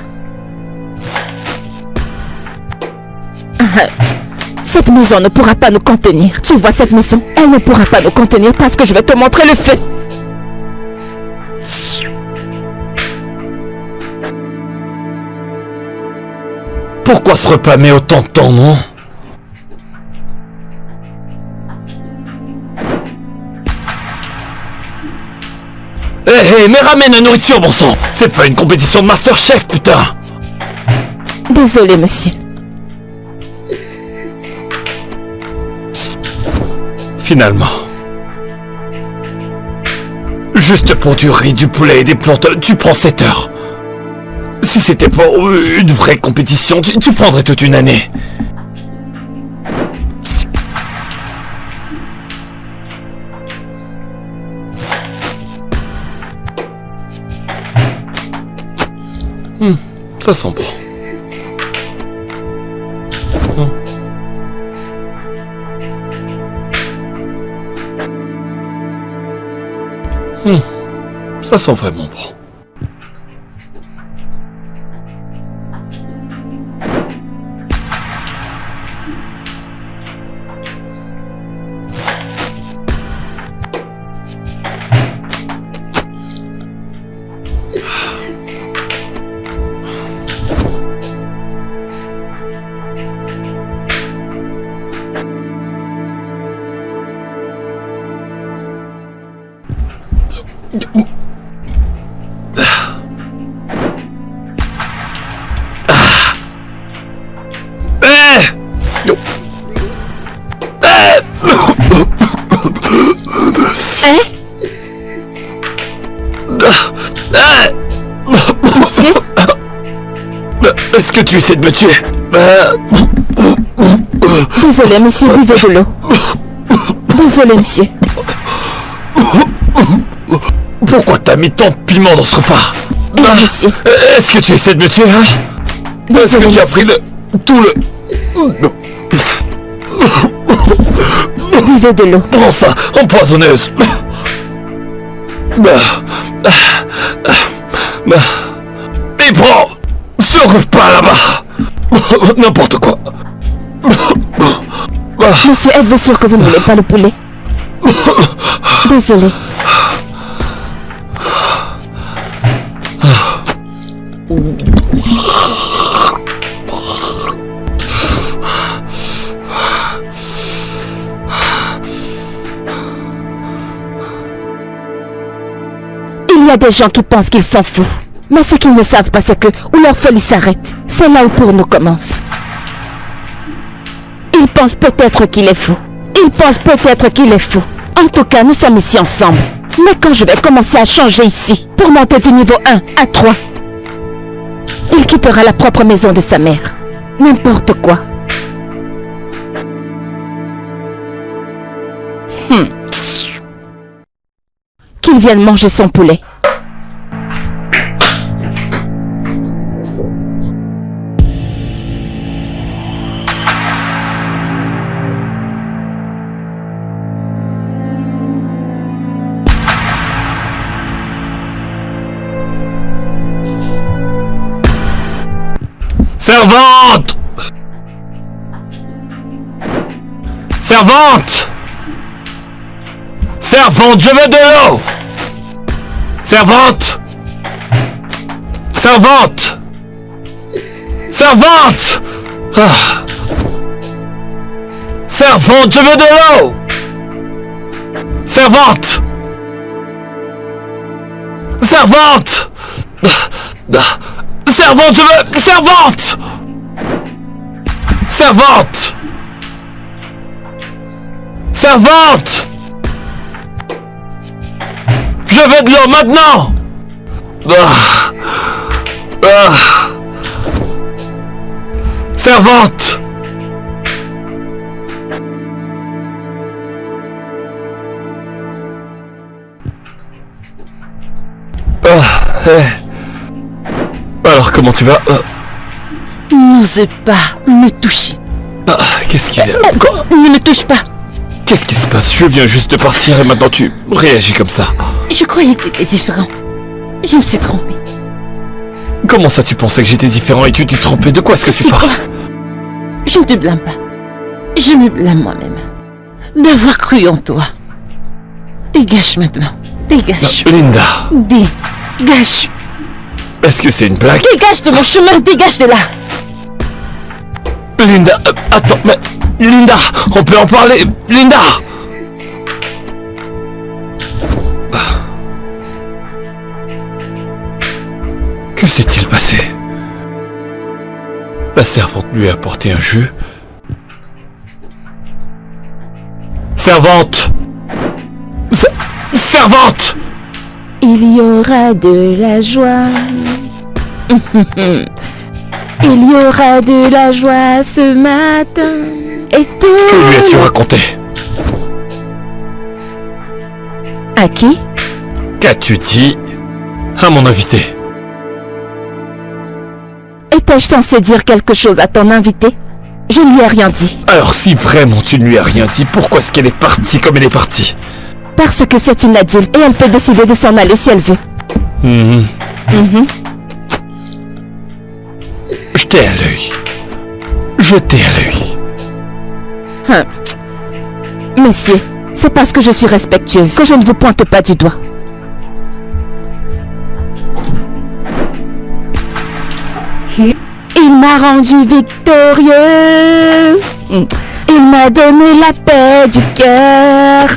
Cette maison ne pourra pas nous contenir. Tu vois cette maison? Elle ne pourra pas nous contenir parce que je vais te montrer le feu. Pourquoi se repamer autant de temps, non? Hé, mais ramène la nourriture, bon sang! C'est pas une compétition de Masterchef, putain! Désolé, monsieur. Finalement. Juste pour du riz, du poulet et des plantes, tu prends 7 heures. Si c'était pour une vraie compétition, tu prendrais toute une année. Ça sent bon. Ça sent vraiment bon. Monsieur? Est-ce que tu essaies de me tuer? Désolé, monsieur, buvez de l'eau. Désolé, monsieur. Pourquoi t'as mis tant de piment dans ce repas? Monsieur. Est-ce que tu essaies de me tuer, hein? Est-ce que tu as pris tout le... Buvez de l'eau. Prends ça, empoisonneuse. Et prends ce repas là-bas. N'importe quoi. Monsieur, êtes-vous sûr que vous ne voulez pas le poulet? Désolé. Il y a des gens qui pensent qu'ils sont fous. Mais ce qu'ils ne savent pas, c'est que où leur folie s'arrête, c'est là où pour nous commence. Ils pensent peut-être qu'il est fou. Ils pensent peut-être qu'il est fou. En tout cas, nous sommes ici ensemble. Mais quand je vais commencer à changer ici, pour monter du niveau 1 à 3, il quittera la propre maison de sa mère. N'importe quoi. Qu'il vienne manger son poulet. Servante! Servante! Servante, je veux de l'eau! Servante! Servante! Servante! Ah. Servante, je veux de l'eau! Servante! Servante! Servante, je veux... Servante! Servante! Servante! Je veux de l'eau maintenant! Servante! Alors, comment tu vas? N'ose pas me toucher. Qu'est-ce qu'il y a? Ne me touche pas. Qu'est-ce qui se passe? Je viens juste de partir et maintenant tu réagis comme ça. Je croyais que tu étais différent. Je me suis trompée. Comment ça tu pensais que j'étais différent et tu t'es trompé? De quoi est-ce que tu C'est parles? quoi? Je ne te blâme pas. Je me blâme moi-même. D'avoir cru en toi. Dégage maintenant. Dégage. Linda, Dégage. est-ce que c'est une blague? Dégage de mon chemin. Dégage de là. Linda, attends, mais... Linda, on peut en parler. Linda! Que s'est-il passé? La servante lui a apporté un jus. Servante! Servante! Il y aura de la joie. Il y aura de la joie ce matin. Et tout. Que lui as-tu raconté? À qui? Qu'as-tu dit à mon invité? Étais-je censé dire quelque chose à ton invité? Je ne lui ai rien dit. Alors si vraiment tu ne lui as rien dit, pourquoi est-ce qu'elle est partie comme elle est partie? Parce que c'est une adulte et elle peut décider de s'en aller si elle veut. Jetez à l'œil. Jetez à l'œil. Monsieur, c'est parce que je suis respectueuse que je ne vous pointe pas du doigt. Il m'a rendue victorieuse. Il m'a donné la paix du cœur.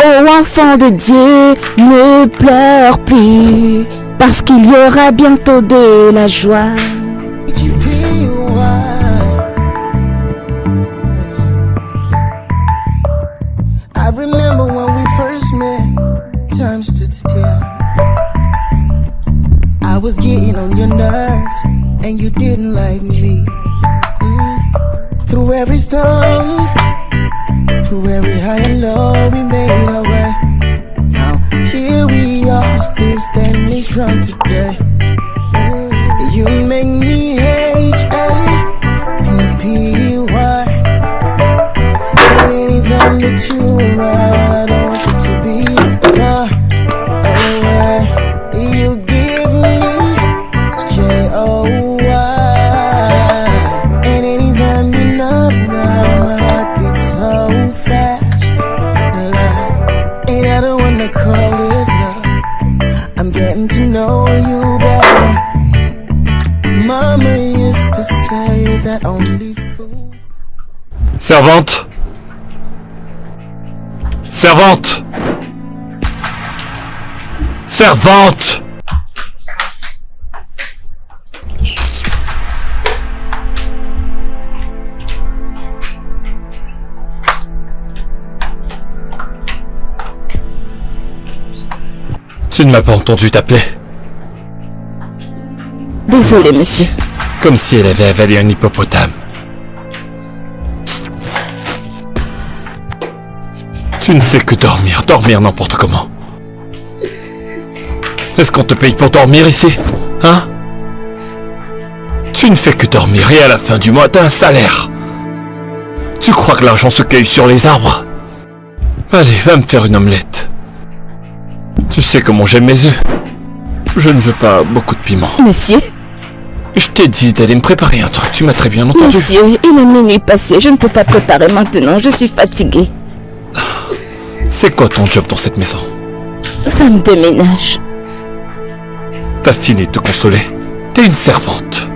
Ô enfant de Dieu, ne pleure plus, parce qu'il y aura bientôt de la joie. I remember when we first met, time stood still. I was getting on your nerves, and you didn't like me. Through every storm, through every high and low, we made our way. Now here we are, still standing strong today. You make me H-A-P-P-Y. Anytime that you arrive, I don't want you to be far away. You give me J-O-Y. And anytime you're not around, my heart beats so fast. And I don't wanna call this love, I'm getting to know you better. Mama used to say that only fools. Servante! Servante! Servante! Tu ne m'as pas entendu t'appeler? Désolé, monsieur. Comme si elle avait avalé un hippopotame. Tu ne sais que dormir, dormir n'importe comment. Est-ce qu'on te paye pour dormir ici? Hein? Tu ne fais que dormir et à la fin du mois, t'as un salaire. Tu crois que l'argent se cueille sur les arbres? Allez, va me faire une omelette. Tu sais comment j'aime mes œufs. Je ne veux pas beaucoup de piment. Monsieur? Je t'ai dit d'aller me préparer un truc, tu m'as très bien entendu. Monsieur, il est minuit passé, je ne peux pas préparer maintenant, je suis fatiguée. C'est quoi ton job dans cette maison? Femme de ménage. T'as fini de te consoler. T'es une servante.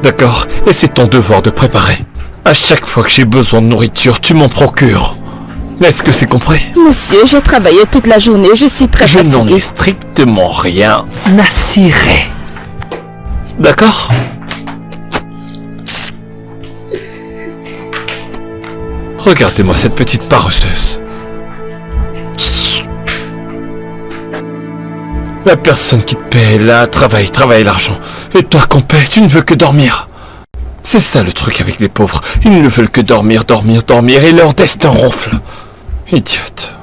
D'accord? Et c'est ton devoir de préparer. À chaque fois que j'ai besoin de nourriture, tu m'en procures. Est-ce que c'est compris? Monsieur, j'ai travaillé toute la journée, je suis très Je fatiguée. n'en ai strictement rien à cirer. D'accord? Regardez-moi cette petite paresseuse. La personne qui te paie, là, travaille l'argent. Et toi qu'on paie, tu ne veux que dormir. C'est ça le truc avec les pauvres. Ils ne veulent que dormir, dormir, dormir, et leur destin ronfle. Idiote.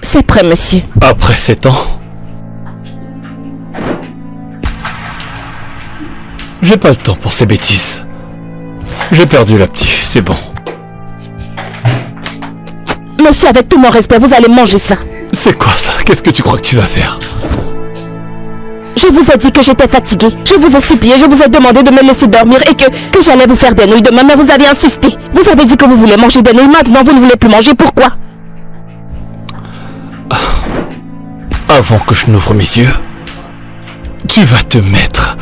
C'est prêt, monsieur. Après 7 ans, j'ai pas le temps pour ces bêtises. J'ai perdu la petite, c'est bon. Monsieur, avec tout mon respect, vous allez manger ça. C'est quoi ça? Qu'est-ce que tu crois que tu vas faire? Je vous ai dit que j'étais fatiguée. Je vous ai supplié, je vous ai demandé de me laisser dormir et que j'allais vous faire des nouilles demain, mais vous avez insisté. Vous avez dit que vous voulez manger des nouilles, maintenant vous ne voulez plus manger. Pourquoi? Avant que je n'ouvre mes yeux, tu vas te mettre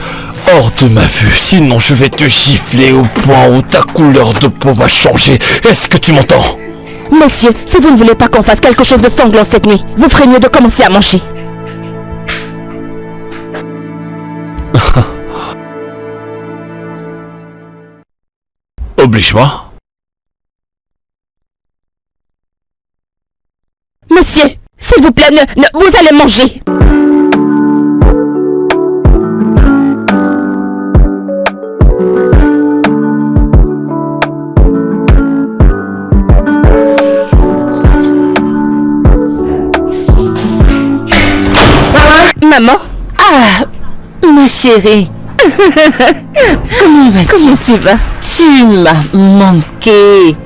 hors de ma vue, sinon je vais te gifler au point où ta couleur de peau va changer. Est-ce que tu m'entends? Monsieur, si vous ne voulez pas qu'on fasse quelque chose de sanglant cette nuit, vous ferez mieux de commencer à manger. Oblige-moi. Monsieur, s'il vous plaît, vous allez manger. Maman? Ah, ma chérie. Comment vas-tu? Comment tu vas? Tu m'as manqué.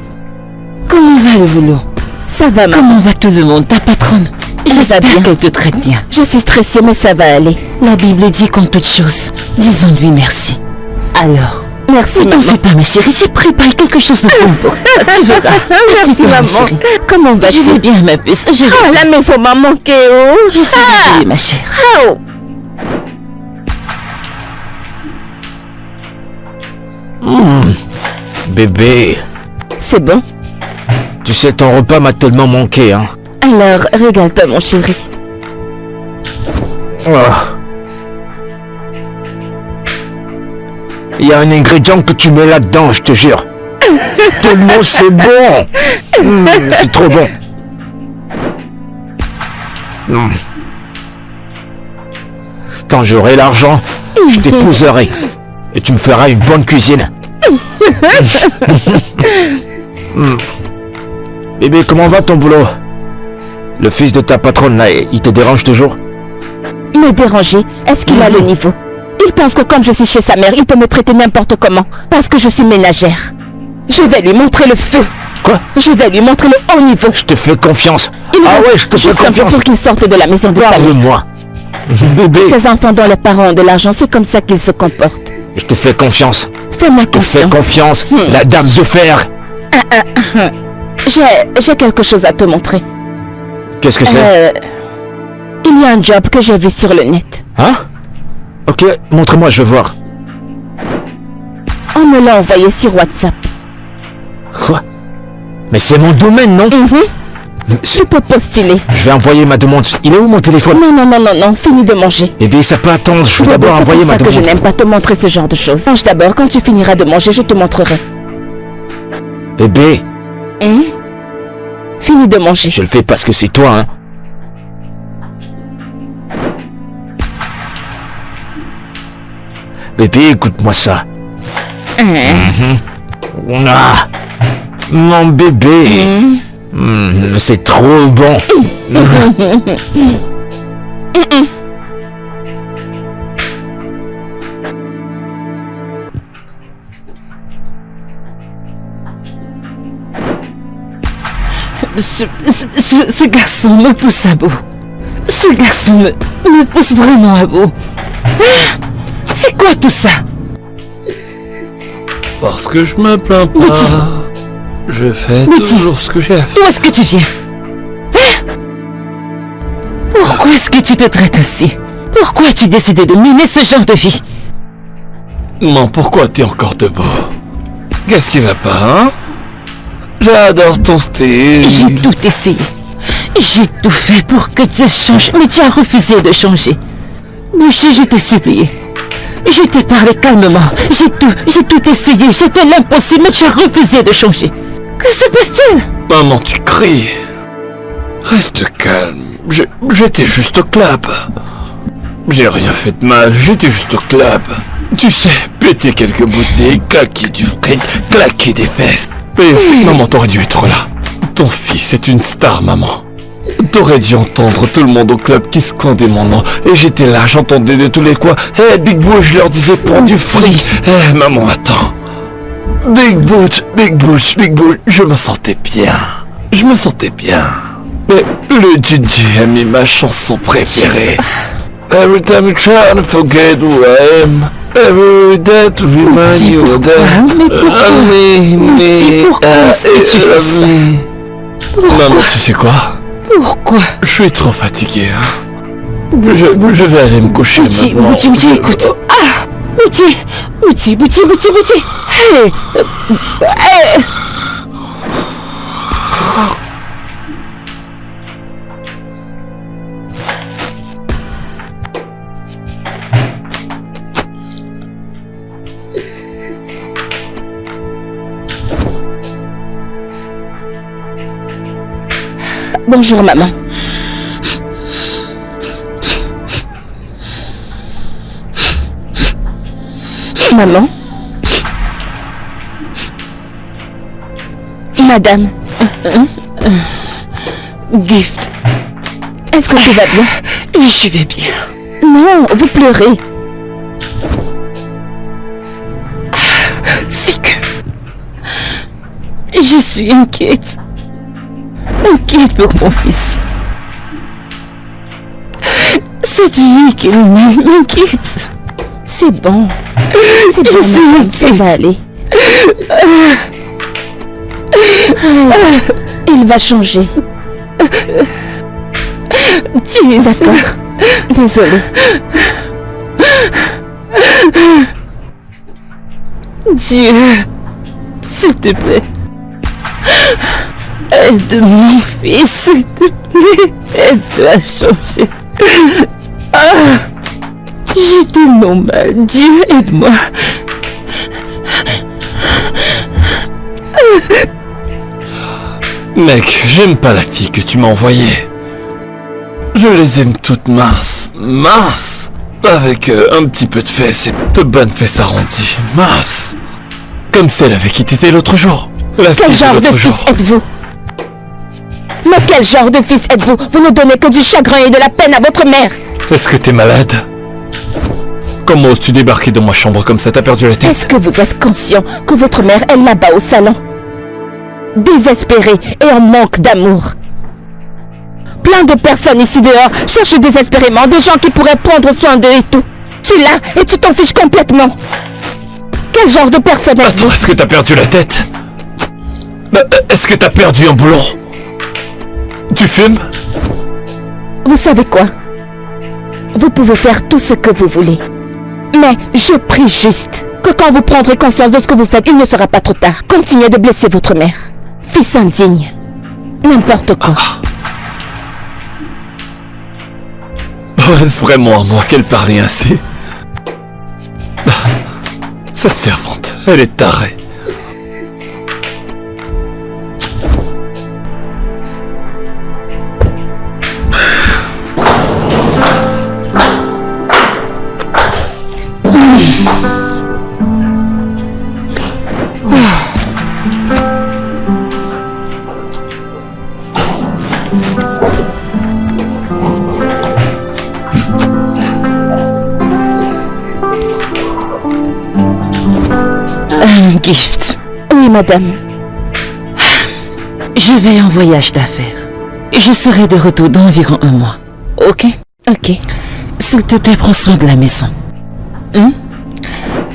Comment va le boulot? Ça va, maman. Comment va tout le monde, ta patronne? J'espère bien. qu'elle te traite bien. Je suis stressée, mais ça va aller. La Bible dit qu'en toute chose, disons-lui merci. Alors, Merci, ne t'en maman. fais pas, ma chérie, j'ai préparé quelque chose de bon pour toi. Tu verras. Merci, Toi, ma maman. chérie. Comment Je vas-tu? vais bien, ma puce. Ah, la maison m'a manqué, oh. Je suis désolée, ma chère. Oh. Bébé, C'est bon. tu sais, ton repas m'a tellement manqué, hein. Alors, régale-toi, mon chéri. Il y a un ingrédient que tu mets là-dedans, je te jure. Tellement c'est bon. C'est trop bon. Quand j'aurai l'argent, je t'épouserai. Et tu me feras une bonne cuisine. Bébé, comment va ton boulot? Le fils de ta patronne, là, il te dérange toujours? Me déranger, est-ce qu'il a le niveau? Il pense que comme je suis chez sa mère, il peut me traiter n'importe comment. Parce que je suis ménagère. Je vais lui montrer le feu. Quoi? Je vais lui montrer le haut niveau. Je te fais confiance. Il Ah reste ouais, je te fais juste un peu confiance. pour qu'il sorte de la maison de sa mère. Parle-moi. Bébé, Ces enfants dont les parents ont de l'argent, c'est comme ça qu'ils se comportent. je te fais confiance. Fais-moi Je te fais confiance. confiance. La dame de fer. J'ai quelque chose à te montrer. Qu'est-ce que c'est? Il y a un job que j'ai vu sur le net. Hein? Ok, montre-moi, je veux voir. On me l'a envoyé sur WhatsApp. Quoi? Mais c'est mon domaine, non? Tu peux postuler. Je vais envoyer ma demande. Il est où mon téléphone? Non, finis de manger. Eh bien, ça peut attendre. Je vais Bébé, d'abord c'est envoyer pour ma ça que je demande. n'aime pas te montrer ce genre de choses. Mange d'abord, quand tu finiras de manger, je te montrerai. Bébé, Finis de manger. je le fais parce que c'est toi, hein. Bébé, écoute-moi ça. Ah, mon bébé. C'est trop bon. Ce garçon me pousse à bout. Ce garçon me pousse vraiment à bout. Ah, c'est quoi tout ça? Parce que je me plains pas. Maudit. Je fais Maudit. toujours ce que j'ai à faire. D'où est-ce que tu viens? Hein? Pourquoi est-ce que tu te traites ainsi? Pourquoi as-tu décidé de mener ce genre de vie? Non, pourquoi t'es encore debout? Qu'est-ce qui va pas, hein? J'adore ton style. J'ai tout essayé. J'ai tout fait pour que tu changes, mais tu as refusé de changer. Boucher, je t'ai supplié. Je t'ai parlé calmement. J'ai tout essayé. J'ai fait l'impossible, mais tu as refusé de changer. Que se passe-t-il? Maman, tu cries. Reste calme. J'étais juste au club. J'ai rien fait de mal, j'étais juste au club. Tu sais, péter quelques bouteilles, claquer du fric, claquer des fesses. Mais maman, t'aurais dû être là. Ton fils est une star, maman. T'aurais dû entendre tout le monde au club qui scandait mon nom. Et j'étais là, j'entendais de tous les coins. Eh, Big Boot, je leur disais, prends du fric. Eh, maman, attends. Big Boot, Big Boot, Big Boot, je me sentais bien. Je me sentais bien. Mais le DJ a mis ma chanson préférée. Every time you try to forget who I am. Every day to remind you of that. Mais pourquoi est-ce que tu fais ça? Maman, tu sais quoi? Pourquoi? Je suis trop fatigué, hein. Je vais aller me coucher maintenant. Bouti, écoute. Bouti. Hey! Hey! Bonjour, maman. Maman? Madame? Gift, Est-ce que tout va bien? je vais bien. Non, vous pleurez. C'est que... Je suis inquiète. Inquiète pour mon fils. C'est lui qui m'inquiète. C'est bon. C'est bon, Je suis madame, ça va aller. Il va changer. Tu es D'accord. Désolée. Dieu, s'il te plaît. Aide mon fils, s'il te plaît. Aide-le à changer. J'ai tellement mal. Dieu, aide-moi. Mec, j'aime pas la fille que tu m'as envoyée. Je les aime toutes minces. Avec un petit peu de fesses et de bonnes fesses arrondies. Minces. Comme celle avec qui t'étais l'autre jour. La Quel fille genre de l'autre fils jour. êtes-vous? Mais quel genre de fils êtes-vous? Vous ne donnez que du chagrin et de la peine à votre mère. Est-ce que t'es malade? Comment oses-tu débarquer dans ma chambre comme ça? T'as perdu la Est-ce tête? que vous êtes conscient que votre mère est là-bas au salon? Désespérée et en manque d'amour. Plein de personnes ici dehors cherchent désespérément des gens qui pourraient prendre soin d'eux et tout. Tu l'as et tu t'en fiches complètement. Quel genre de personne êtes-vous? Attends, est-ce que t'as perdu la tête? Est-ce que t'as perdu un boulon? Tu fumes? Vous savez quoi? Vous pouvez faire tout ce que vous voulez. Mais je prie juste que quand vous prendrez conscience de ce que vous faites, il ne sera pas trop tard. Continuez de blesser votre mère. Fils indigne. N'importe quoi. Est-ce vraiment à moi qu'elle parlait ainsi? Cette servante, elle est tarée. Un gift. Oui, madame. Je vais en voyage d'affaires. Je serai de retour dans environ 1 mois. Ok? Ok. S'il te plaît, prends soin de la maison.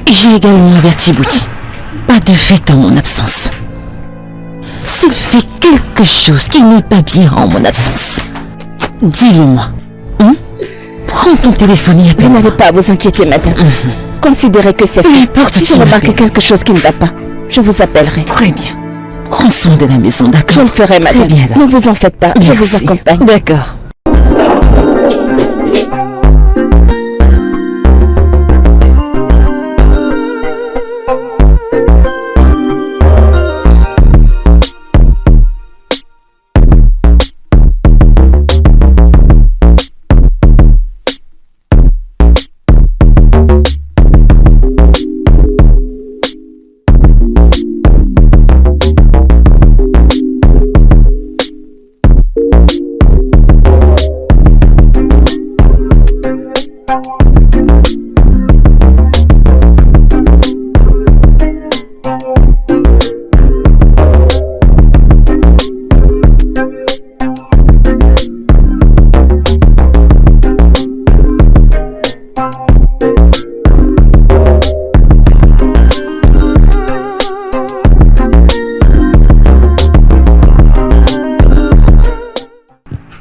J'ai également averti Bouti. Pas de fête en mon absence. S'il fait quelque chose qui n'est pas bien en mon absence, dis-le-moi. Prends ton téléphone et Vous appelle-moi. n'avez pas à vous inquiéter, madame. Considérez que c'est Peu fait. importe Si qui je remarque m'appelle. quelque chose qui ne va pas, je vous appellerai. Très bien. Prends soin de la maison, d'accord? Je le ferai, Très madame. bien, alors. Ne vous en faites pas, je vous Merci. accompagne. D'accord.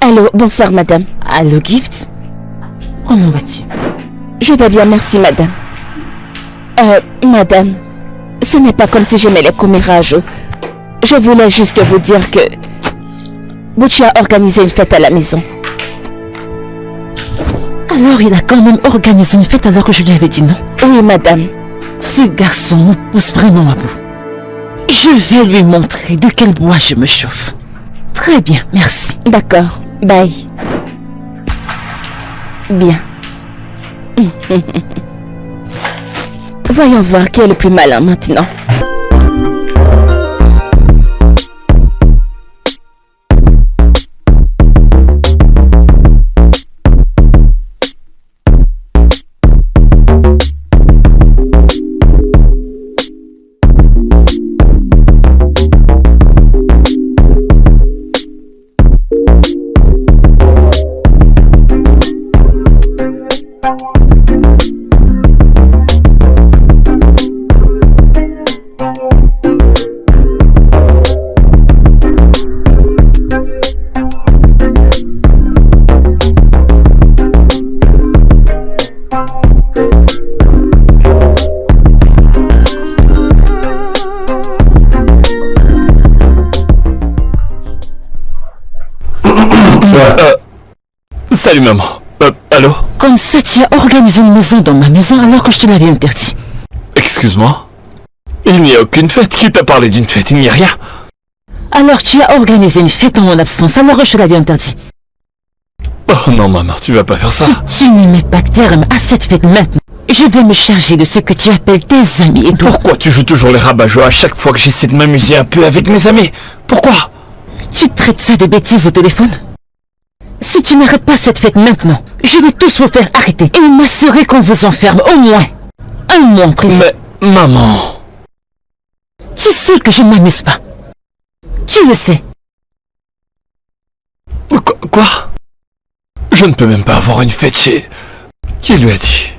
Allô, bonsoir, madame. Allô, Gift? Comment vas-tu? Je vais bien, merci, madame. Madame, ce n'est pas comme si j'aimais les commérages. Je voulais juste vous dire que Butchie a organisé une fête à la maison. Alors il a quand même organisé une fête alors que je lui avais dit non. Oui, madame. Ce garçon me pousse vraiment à bout. Je vais lui montrer de quel bois je me chauffe. Très bien, merci. D'accord, bye. Bien. Voyons voir qui est le plus malin maintenant. Salut maman. Allô? Comme ça, tu as organisé une maison dans ma maison alors que je te l'avais interdit. Excuse-moi? Il n'y a aucune fête. Qui t'a parlé d'une fête? Il n'y a rien. Alors tu as organisé une fête en mon absence alors que je te l'avais interdit. Oh non maman, tu vas pas faire ça. Si tu ne mets pas terme à cette fête maintenant, je vais me charger de ce que tu appelles tes amis et toi. Pourquoi tu joues toujours les rabat-joie à chaque fois que j'essaie de m'amuser un peu avec mes amis? Pourquoi? Tu traites ça de bêtises au téléphone? Si tu n'arrêtes pas cette fête maintenant, je vais tous vous faire arrêter et m'assurer qu'on vous enferme au moins 1 mois en prison. Mais maman... Tu sais que je ne m'amuse pas. Tu le sais. Quoi? Je ne peux même pas avoir une fête chez... Qui lui a dit?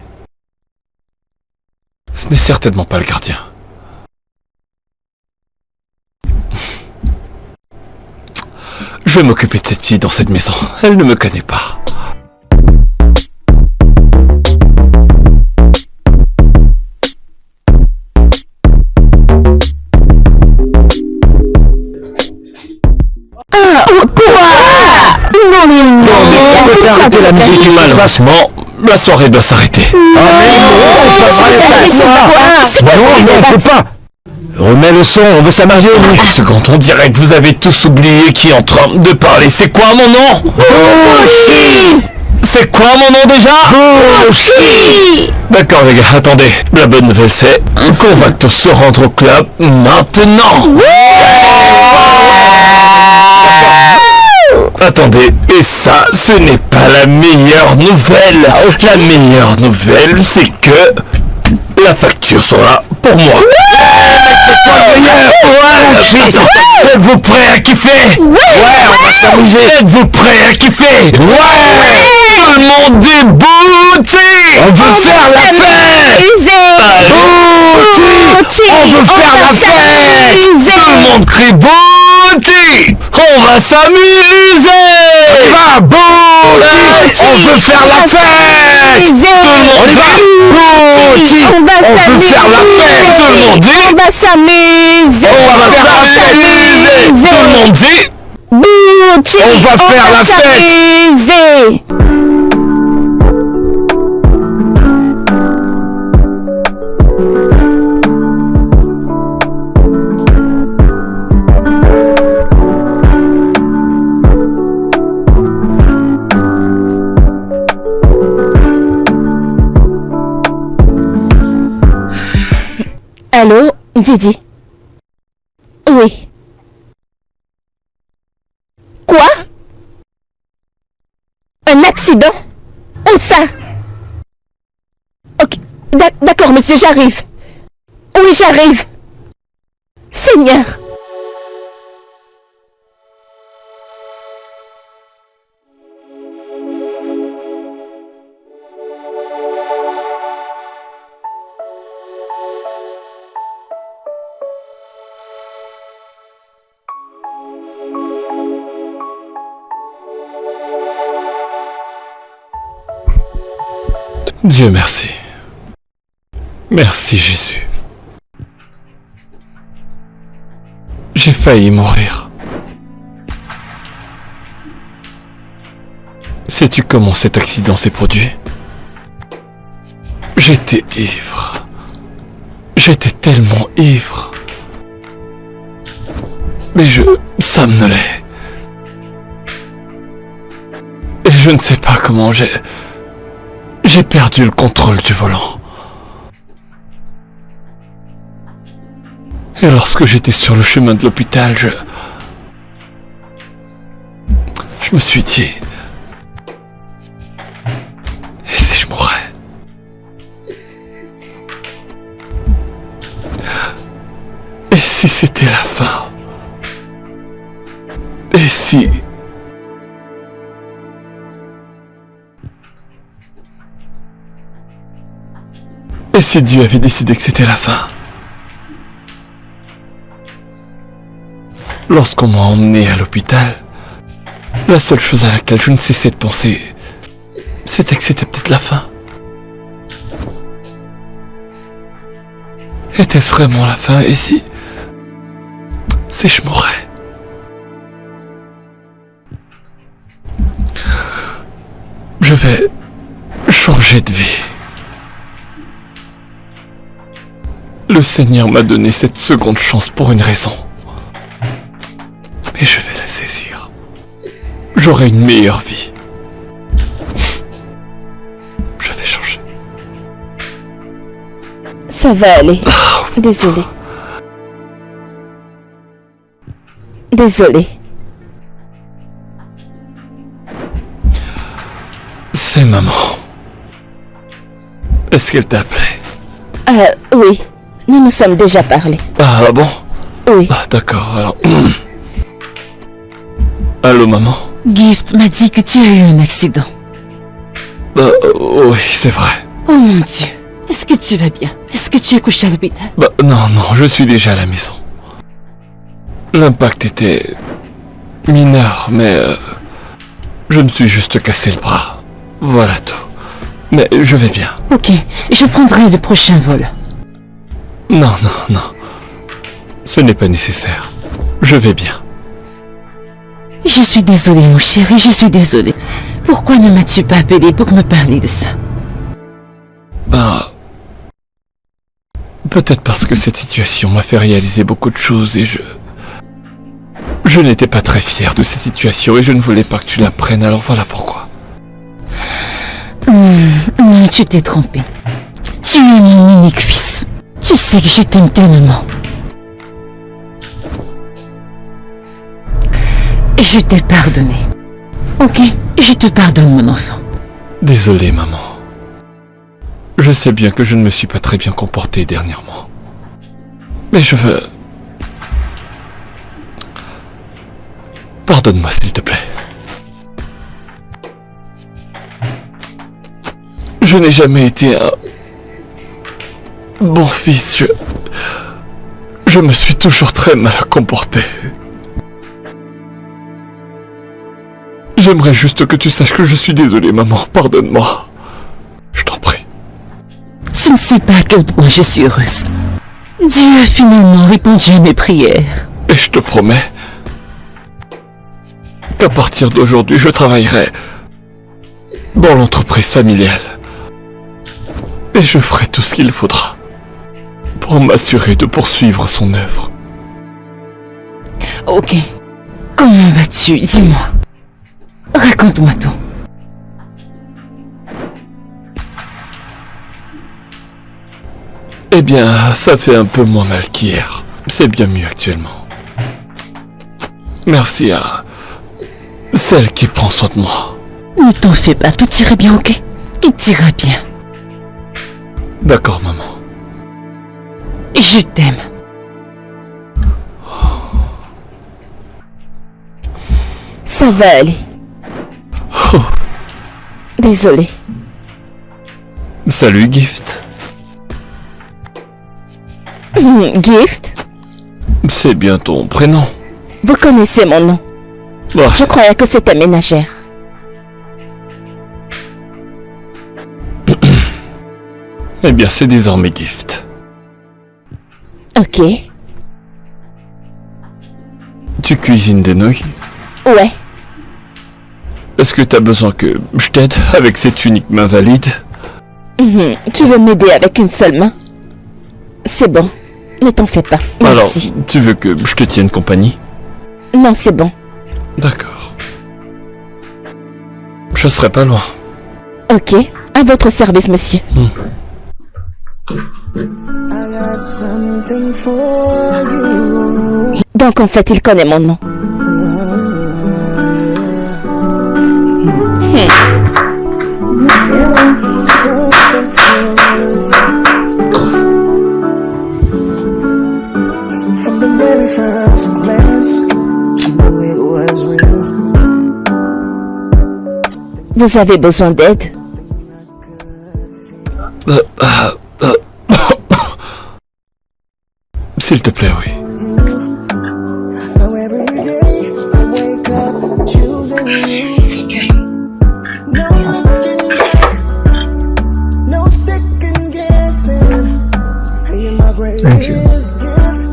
Ce n'est certainement pas le gardien. Je vais m'occuper de cette fille dans cette maison. Elle ne me connaît pas. Arrêtez la musique, qu'est-ce qui se passe? Malheureusement, la soirée doit s'arrêter. Non, on peut pas. Remets le son, on veut s'amuser, nous. Une seconde, on dirait que vous avez tous oublié qui est en train de parler. C'est quoi mon nom? C'est quoi mon nom déjà? D'accord les gars, attendez. La bonne nouvelle c'est qu'on va tous se rendre au club maintenant. Attendez, et ça, ce n'est pas la meilleure nouvelle. La meilleure nouvelle, c'est que la facture sera pour moi. Êtes-vous prêts à kiffer? Ouais, on va s'amuser. Êtes-vous prêts à kiffer? Ouais. Tout le monde dit Butchie. On veut faire la fête. Butchie. On veut faire la fête. Tout le monde crie Butchie. On va s'amuser. On va Butchie. On veut faire la fête. Tout le monde dit Butchie. On veut faire la fête. Tout le monde dit. On va s'amuser. On va s'amuser. Tout le monde dit. Butchie. On va faire la fête. s'amuser. Allô, Didi? Oui. Quoi? Un accident? Où ça? Ok, d'accord, monsieur, j'arrive. Oui, j'arrive. Seigneur. Dieu merci. Merci Jésus. J'ai failli mourir. Sais-tu comment cet accident s'est produit? J'étais ivre. J'étais tellement ivre. Mais je somnolais. Et je ne sais pas comment j'ai perdu le contrôle du volant. Et lorsque j'étais sur le chemin de l'hôpital, je me suis dit... Et si je mourais? Et si c'était la fin? Et si... Et si Dieu avait décidé que c'était la fin? Lorsqu'on m'a emmené à l'hôpital, la seule chose à laquelle je ne cessais de penser, c'était que c'était peut-être la fin. Était-ce vraiment la fin? Et si je mourais? Je vais changer de vie. Le Seigneur m'a donné cette seconde chance pour une raison. Et je vais la saisir. J'aurai une meilleure vie. Je vais changer. Ça va aller. Désolé. Désolé. C'est maman. Est-ce qu'elle t'a appelé? Oui. Nous nous sommes déjà parlé. Ah bon? Oui. Ah, d'accord, alors... Allô, maman? Gift m'a dit que tu as eu un accident. Oui, c'est vrai. Oh mon Dieu. Est-ce que tu vas bien? Est-ce que tu es couché à l'hôpital? Non, je suis déjà à la maison. L'impact était... mineur, mais... je me suis juste cassé le bras. Voilà tout. Mais je vais bien. Ok, je prendrai le prochain vol. Non. Ce n'est pas nécessaire. Je vais bien. Je suis désolée, mon chéri, je suis désolée. Pourquoi ne m'as-tu pas appelé pour me parler de ça? Peut-être parce que cette situation m'a fait réaliser beaucoup de choses et je n'étais pas très fier de cette situation et je ne voulais pas que tu l'apprennes, alors voilà pourquoi. Non, tu t'es trompé. Tu es mon unique fils. Tu sais que je t'aime tellement. Je t'ai pardonné. Ok, je te pardonne, mon enfant. Désolé, maman. Je sais bien que je ne me suis pas très bien comporté dernièrement. Mais je veux... Pardonne-moi, s'il te plaît. Je n'ai jamais été un... bon fils, je me suis toujours très mal comporté. J'aimerais juste que tu saches que je suis désolé, maman. Pardonne-moi. Je t'en prie. Tu ne sais pas à quel point je suis heureuse. Dieu a finalement répondu à mes prières. Et je te promets qu'à partir d'aujourd'hui, je travaillerai dans l'entreprise familiale. Et je ferai tout ce qu'il faudra pour m'assurer de poursuivre son œuvre. Ok. Comment vas-tu? Dis-moi. Raconte-moi tout. Eh bien, ça fait un peu moins mal qu'hier. C'est bien mieux actuellement. Merci à celle qui prend soin de moi. Ne t'en fais pas, tout ira bien, ok? Tout ira bien. D'accord, maman. Je t'aime. Ça va aller. Désolé. Salut, Gift. Gift? C'est bien ton prénom. Vous connaissez mon nom. Ah, Je croyais que c'était ménagère. Eh bien, c'est désormais Gift. Ok. Tu cuisines des nouilles? Ouais. Est-ce que t'as besoin que je t'aide avec cette unique main valide? Tu veux m'aider avec une seule main? C'est bon. Ne t'en fais pas. Merci. Alors, tu veux que je te tienne compagnie? Non, c'est bon. D'accord. Je serai pas loin. Ok. À votre service, monsieur. I got something for you. Donc, en fait, il connaît mon nom. Something for you. From the very first glance, I knew it was real. Vous avez besoin d'aide? S'il te plaît, oui. Now every day I wake up choosing you. No looking back, no second guessing. You're my greatest gift,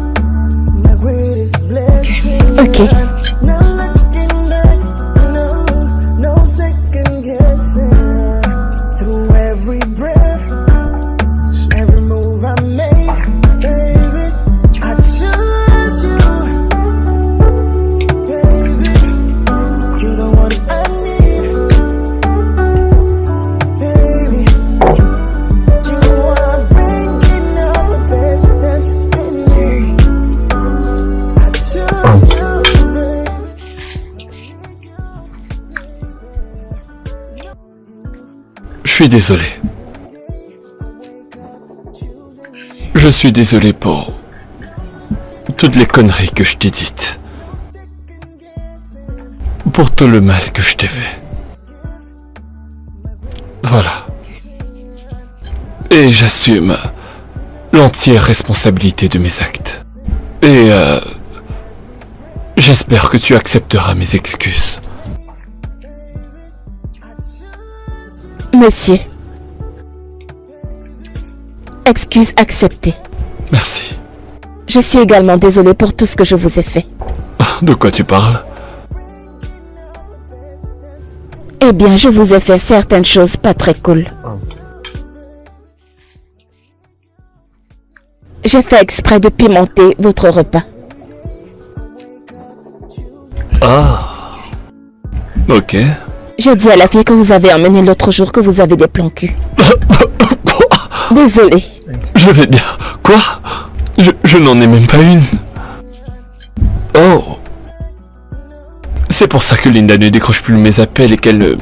my greatest blessing. Ok. No looking back, no second guessing. Through every breath, every move I make, baby, I choose you. Baby, you're the one I need. Baby, you are bringing out the best that's in me. I choose you, Je suis désolé. Je suis désolé pour toutes les conneries que je t'ai dites. Pour tout le mal que je t'ai fait. Voilà. Et j'assume l'entière responsabilité de mes actes. Et j'espère que tu accepteras mes excuses. Monsieur. Excuse acceptée. Merci. Je suis également désolée pour tout ce que je vous ai fait. De quoi tu parles? Eh bien, je vous ai fait certaines choses pas très cool. J'ai fait exprès de pimenter votre repas. Ah. Ok. J'ai dit à la fille que vous avez emmenée l'autre jour que vous avez des plans cul. Désolée. Je vais bien. Quoi? Je n'en ai même pas une. Oh. C'est pour ça que Linda ne décroche plus mes appels et qu'elle ne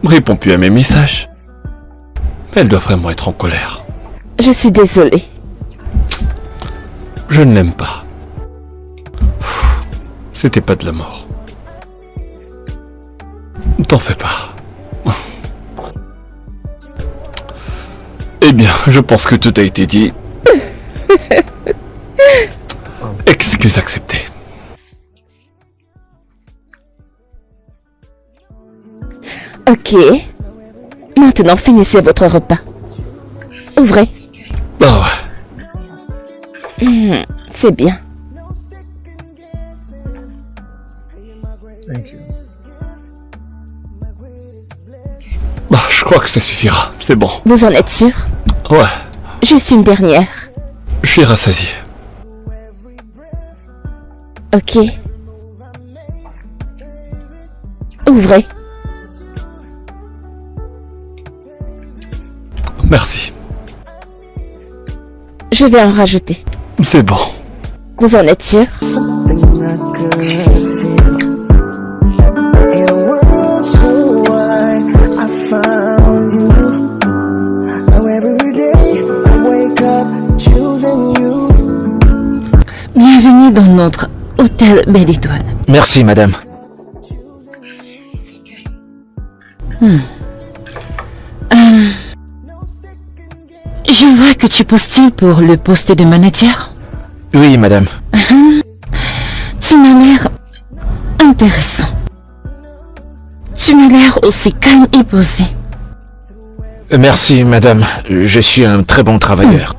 répond plus à mes messages. Elle doit vraiment être en colère. Je suis désolée. Je ne l'aime pas. C'était pas de la mort. T'en fais pas. Eh bien, je pense que tout a été dit. Excuse acceptée. Ok. Maintenant, finissez votre repas. Ouvrez. Ah ouais. C'est bien. Bah, je crois que ça suffira. C'est bon. Vous en êtes sûr? Ouais. Juste une dernière. Je suis rassasié. Ok. Ouvrez. Merci. Je vais en rajouter. C'est bon. Vous en êtes sûr? something I could feel. In a world so wide, I found you. Now every day I wake up choosing you. Bienvenue dans notre hôtel Belle Étoile. Merci, madame. Je vois que tu postules pour le poste de manager. Oui, madame. Tu m'as l'air intéressant. Tu m'as l'air aussi calme et posé. Merci, madame. Je suis un très bon travailleur.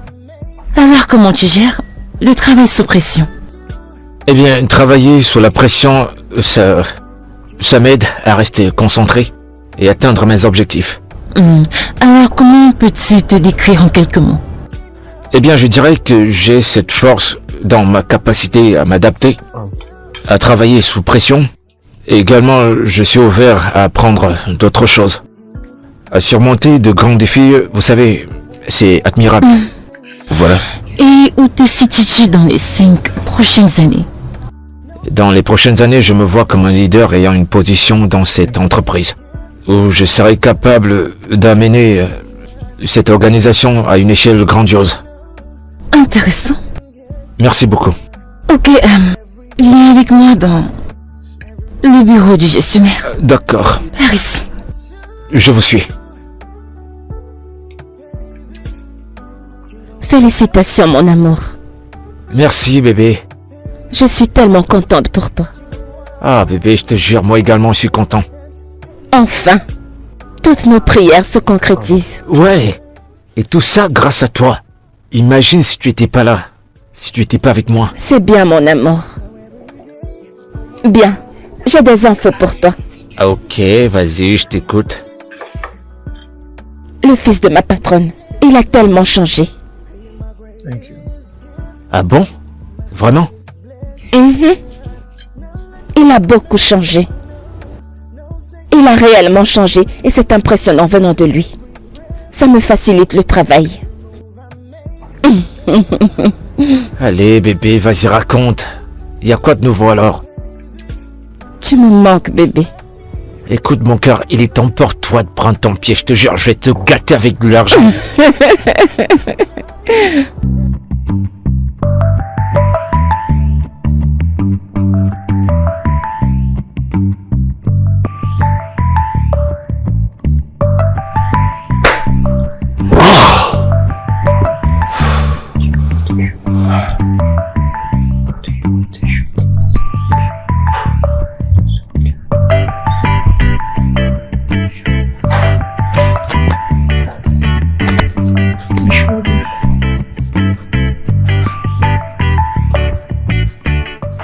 Alors comment tu gères le travail sous pression? Eh bien, travailler sous la pression, ça m'aide à rester concentré et atteindre mes objectifs. Alors comment peux-tu te décrire en quelques mots? Eh bien, je dirais que j'ai cette force dans ma capacité à m'adapter, à travailler sous pression. Et également, je suis ouvert à apprendre d'autres choses. À surmonter de grands défis, vous savez, c'est admirable. Voilà. Et où te situes-tu dans les 5 prochaines années? Dans les prochaines années, je me vois comme un leader ayant une position dans cette entreprise, où je serai capable d'amener cette organisation à une échelle grandiose. Intéressant. Merci beaucoup. Ok, viens avec moi dans le bureau du gestionnaire. D'accord, Par ici. je vous suis. Félicitations, mon amour. Merci, bébé. Je suis tellement contente pour toi. Ah, bébé, je te jure, moi également, je suis content. Enfin, toutes nos prières se concrétisent. Ouais, et tout ça grâce à toi. Imagine si tu étais pas là, si tu étais pas avec moi. C'est bien, mon amour. Bien, j'ai des infos pour toi. Ok, vas-y, je t'écoute. Le fils de ma patronne, il a tellement changé. Ah bon? Vraiment? Il a beaucoup changé. Il a réellement changé et c'est impressionnant venant de lui. Ça me facilite le travail. Allez, bébé, vas-y, raconte. Y a quoi de nouveau alors? Tu me manques, bébé. Écoute, mon cœur, il est temps pour toi de prendre ton pied, je te jure, je vais te gâter avec de l'argent.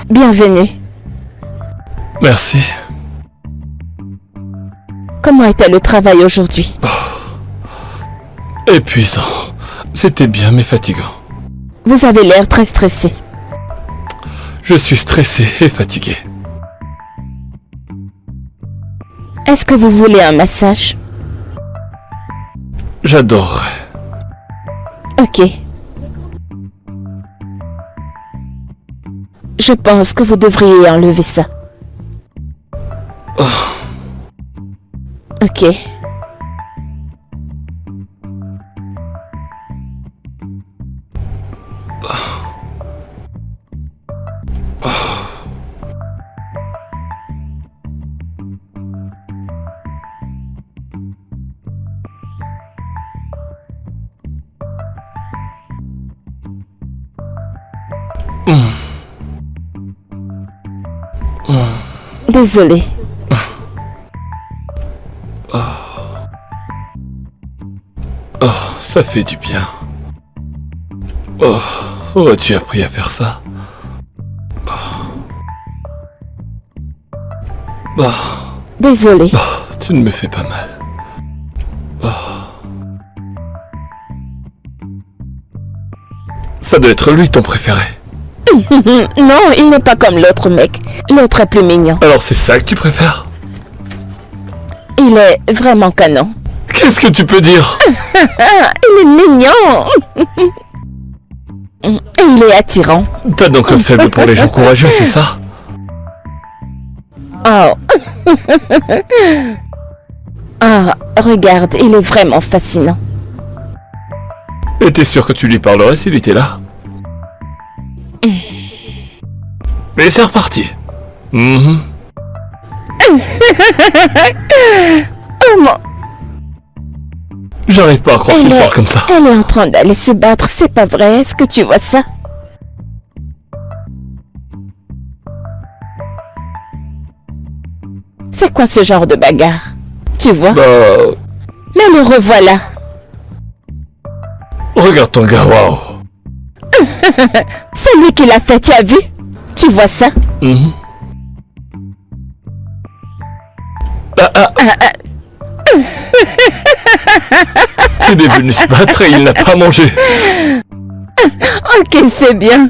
Bienvenue. Merci. Comment était le travail aujourd'hui? Épuisant. C'était bien, mais fatigant. Vous avez l'air très stressé. Je suis stressé et fatigué. Est-ce que vous voulez un massage? J'adorerais. Ok. Je pense que vous devriez enlever ça. Ok. Désolé. Oh, ça fait du bien. Oh, as-tu appris à faire ça? Désolé. Tu ne me fais pas mal. Ça doit être lui ton préféré. Non, il n'est pas comme l'autre mec. L'autre est plus mignon. Alors c'est ça que tu préfères? Il est vraiment canon. Qu'est-ce que tu peux dire? Il est mignon. Et il est attirant. T'as donc un faible pour les gens courageux, c'est ça? Oh. Ah, regarde, il est vraiment fascinant. Et t'es sûr que tu lui parlerais s'il était là? Mais c'est reparti. Oh mon... J'arrive pas à croire qu'il parle comme ça. Elle est en train d'aller se battre, c'est pas vrai? Est-ce que tu vois ça? C'est quoi ce genre de bagarre? Tu vois? Bah... Mais le revoilà. Regarde ton gars, waouh. C'est lui qui l'a fait, tu as vu? Tu vois ça? Mhm. Il est venu se battre et il n'a pas mangé. Ok, c'est bien.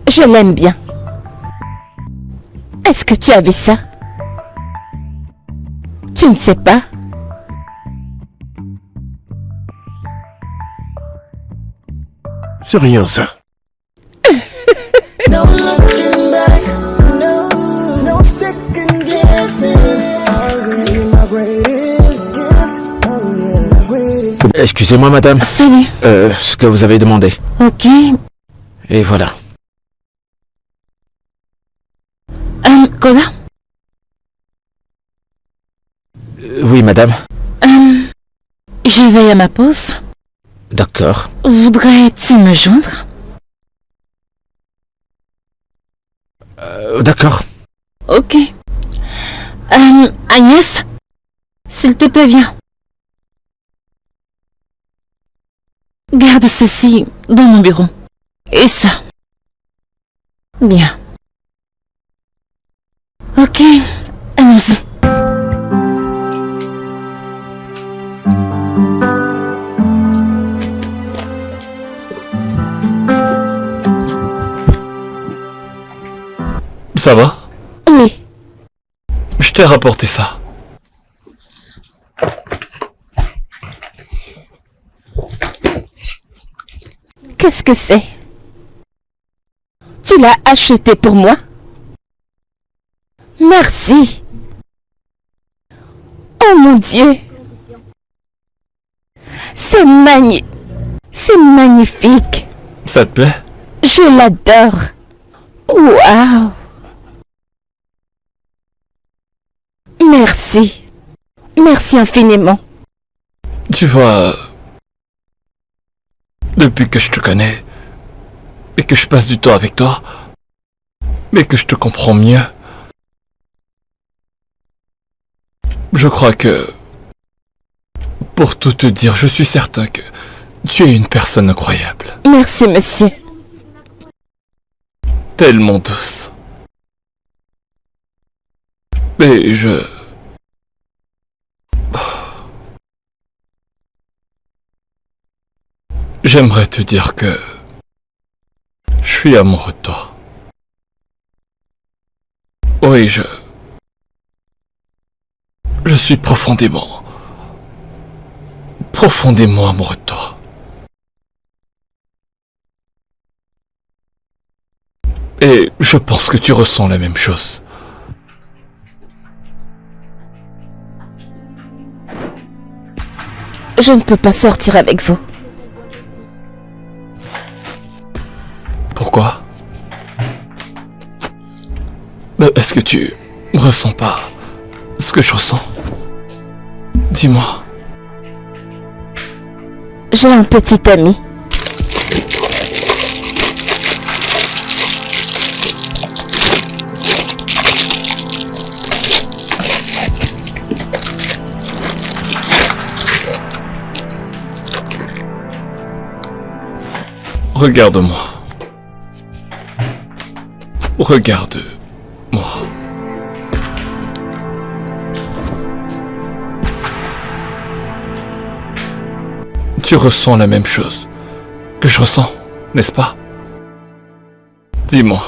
Je l'aime bien. Est-ce que tu as vu ça? Tu ne sais pas? C'est rien ça. No looking back, no second guessing. Oh yeah, you're my greatest gift. Oh yeah, my greatest. Excusez-moi, madame. Salut. Ce que vous avez demandé. Ok. Et voilà. Cola? Oui, madame. J'y vais à ma pause. D'accord. Voudrais-tu me joindre? D'accord. Ok. Agnès? S'il te plaît, viens. Garde ceci dans mon bureau. Et ça. Bien. Ok, allons-y. Ça va? Oui. Je t'ai rapporté ça. Qu'est-ce que c'est? Tu l'as acheté pour moi? Merci. Oh mon Dieu. C'est magnifique. Ça te plaît? Je l'adore. Waouh. Merci. Merci infiniment. Tu vois, depuis que je te connais, et que je passe du temps avec toi, mais que je te comprends mieux, je crois que, pour tout te dire, je suis certain que tu es une personne incroyable, Merci, monsieur. tellement douce. Mais j'aimerais te dire que je suis amoureux de toi. Oui, je suis profondément amoureux de toi. Et je pense que tu ressens la même chose. Je ne peux pas sortir avec vous. Pourquoi? Est-ce que tu ressens pas ce que je ressens? Dis-moi. J'ai un petit ami. Regarde-moi. Regarde-moi. Tu ressens la même chose que je ressens, n'est-ce pas? Dis-moi.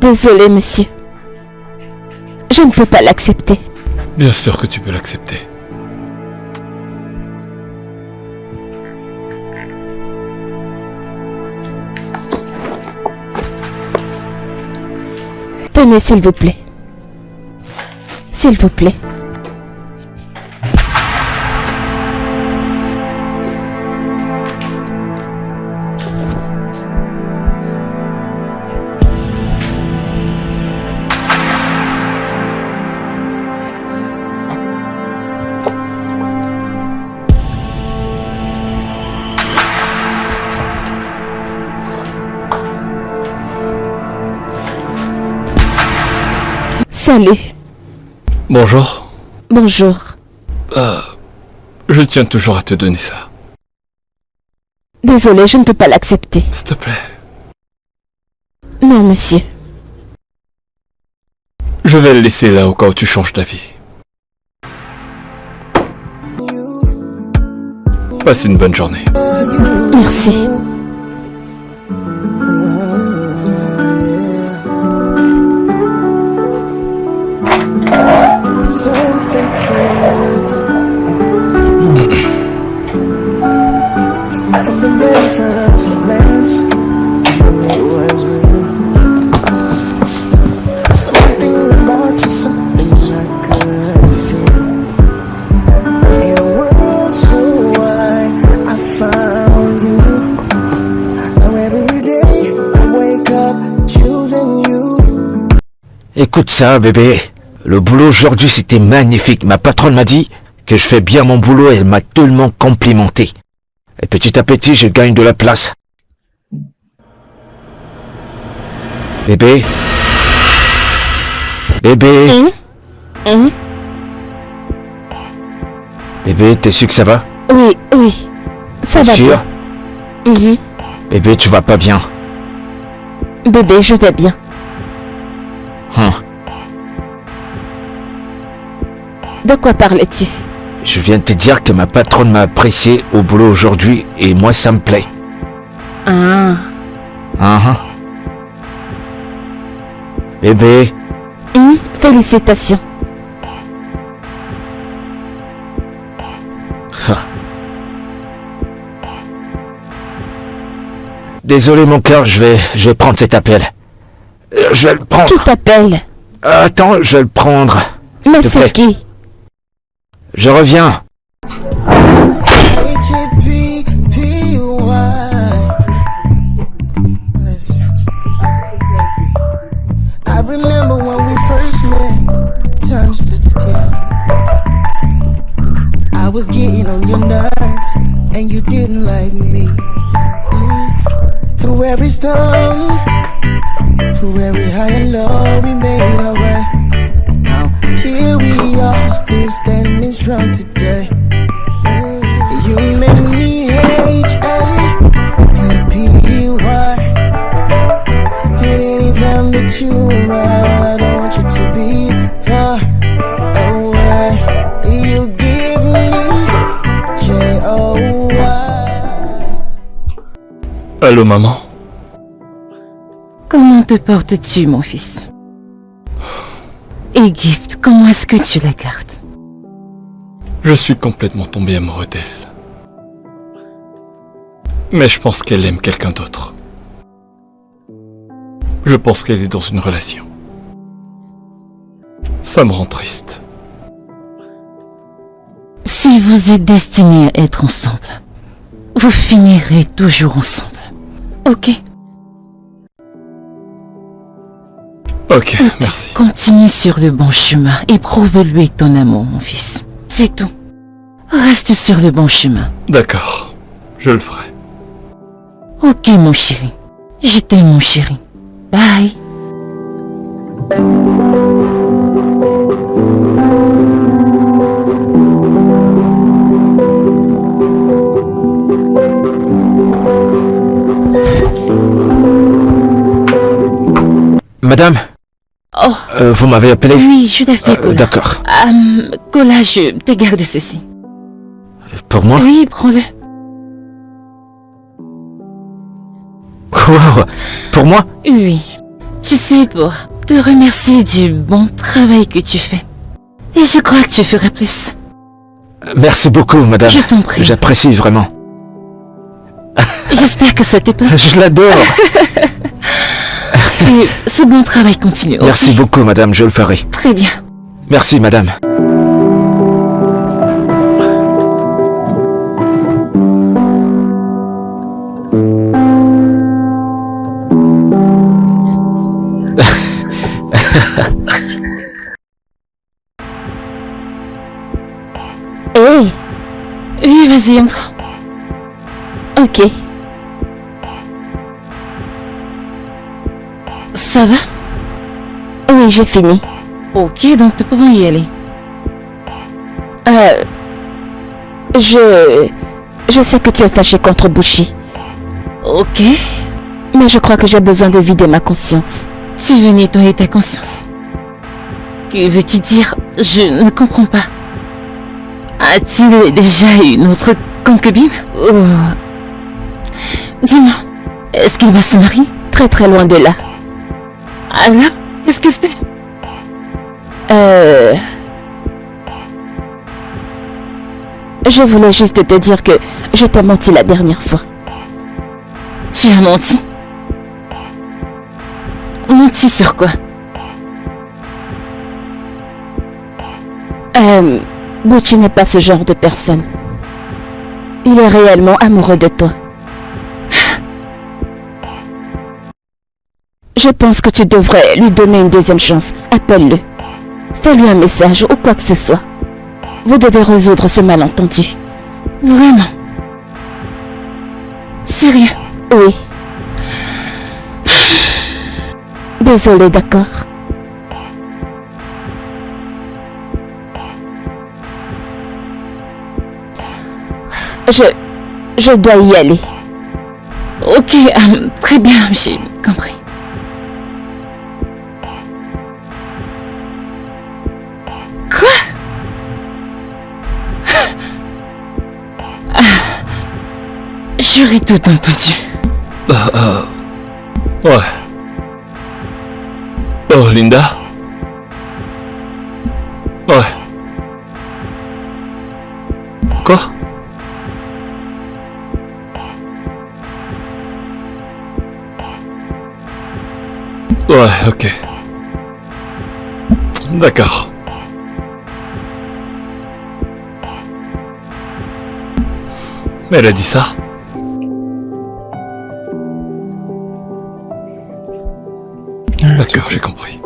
Désolé, monsieur. Je ne peux pas l'accepter. Bien sûr que tu peux l'accepter. Tenez, s'il vous plaît. S'il vous plaît. Salut. Bonjour. Bonjour. Je tiens toujours à te donner ça. Désolée, je ne peux pas l'accepter. S'il te plaît. Non, monsieur. Je vais le laisser là au cas où tu changes d'avis. Passe une bonne journée. Merci. Something from the very first glance, it was real. Something about you, something I could feel. In a world so wide, I found you. Now every day I wake up choosing you. Écoute ça, bébé. Le boulot aujourd'hui, c'était magnifique. Ma patronne m'a dit que je fais bien mon boulot et elle m'a tellement complimenté. Et petit à petit, je gagne de la place. Bébé. Bébé. Bébé, t'es sûr que ça va? Oui, oui. Ça va sûr? bien. Mhm. Bébé, tu vas pas bien. Bébé, je vais bien. De quoi parlais-tu? Je viens de te dire que ma patronne m'a apprécié au boulot aujourd'hui et moi ça me plaît. Ah. Bébé, Félicitations. désolé mon cœur, je vais prendre cet appel. Je vais le prendre. Qui t'appelle? Attends, je vais le prendre. S'il Mais te c'est plaît. qui? Je reviens. I remember when we first met, times stood still. I was getting on your nerves, and you didn't like me. Through every storm, through every high and low, we made our way. Now here we are, still standing strong today. You made me H-A-P-P-Y. And anytime that you arrive, I don't want you to be far away. You give me J-O-Y. Allô, maman? Comment te portes-tu, mon fils? Et Gift, comment est-ce que tu la gardes? Je suis complètement tombé amoureux d'elle. Mais je pense qu'elle aime quelqu'un d'autre. Je pense qu'elle est dans une relation. Ça me rend triste. Si vous êtes destinés à être ensemble, vous finirez toujours ensemble. Ok? Ok, merci. Continue sur le bon chemin et prouve-lui ton amour, mon fils. C'est tout. Reste sur le bon chemin. D'accord, je le ferai. Ok, mon chéri. Je t'aime, mon chéri. Bye. Madame, Oh, vous m'avez appelé? oui, je l'ai fait, Kola. D'accord. Kola, je te garde ceci. Pour moi? Oui, prends-le. Wow. Pour moi? Oui. Tu sais, pour te remercier du bon travail que tu fais. Et je crois que tu ferais plus. Merci beaucoup, madame. Je t'en prie. J'apprécie vraiment. J'espère que ça te plaît. Je l'adore. Et ce bon travail continue. ok? Merci beaucoup, madame, je le ferai. Très bien. Merci, madame. Hé, Oui, vas-y, entre. ok. Ça va? Oui, j'ai fini. Ok, donc nous pouvons y aller. Je sais que tu es fâché contre Bushi, Ok. mais je crois que j'ai besoin de vider ma conscience. Tu veux nettoyer ta conscience. Que veux-tu dire? Je ne comprends pas. A-t-il déjà une autre concubine? Dis-moi, est-ce qu'il va se marier? Très très loin de là. Alors, qu'est-ce que c'est? Je voulais juste te dire que je t'ai menti la dernière fois. Tu as menti? Menti sur quoi? Bushi n'est pas ce genre de personne. Il est réellement amoureux de toi. Je pense que tu devrais lui donner une deuxième chance. Appelle-le. Fais-lui un message ou quoi que ce soit. Vous devez résoudre ce malentendu. Vraiment? Sérieux? Oui. Désolée, d'accord? Je dois y aller. Ok, très bien, j'ai compris. Quoi? J'aurais tout entendu. Ouais. Oh, Linda? Ouais. Quoi? Ouais, ok. D'accord. Mais elle a dit ça. D'accord, j'ai compris.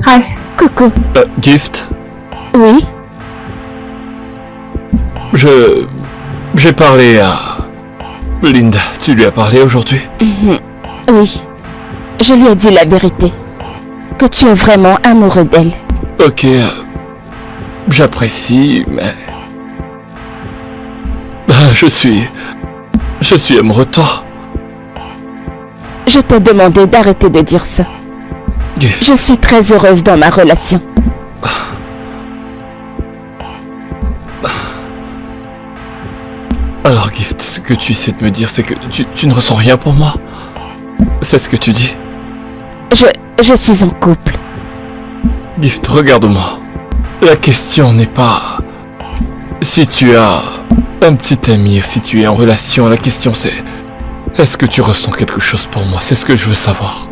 Hi. Coucou. Gift, Oui? j'ai parlé à Linda. Tu lui as parlé aujourd'hui? Oui. Je lui ai dit la vérité. Que tu es vraiment amoureux d'elle. Ok, j'apprécie, mais... Je suis amoureux de toi. Je t'ai demandé d'arrêter de dire ça. Gift. Je suis très heureuse dans ma relation. Alors Gift, ce que tu essaies de me dire, c'est que tu ne ressens rien pour moi? C'est ce que tu dis? Je suis en couple. Gift, regarde-moi. La question n'est pas si tu as un petit ami ou si tu es en relation. La question c'est, est-ce que tu ressens quelque chose pour moi? C'est ce que je veux savoir.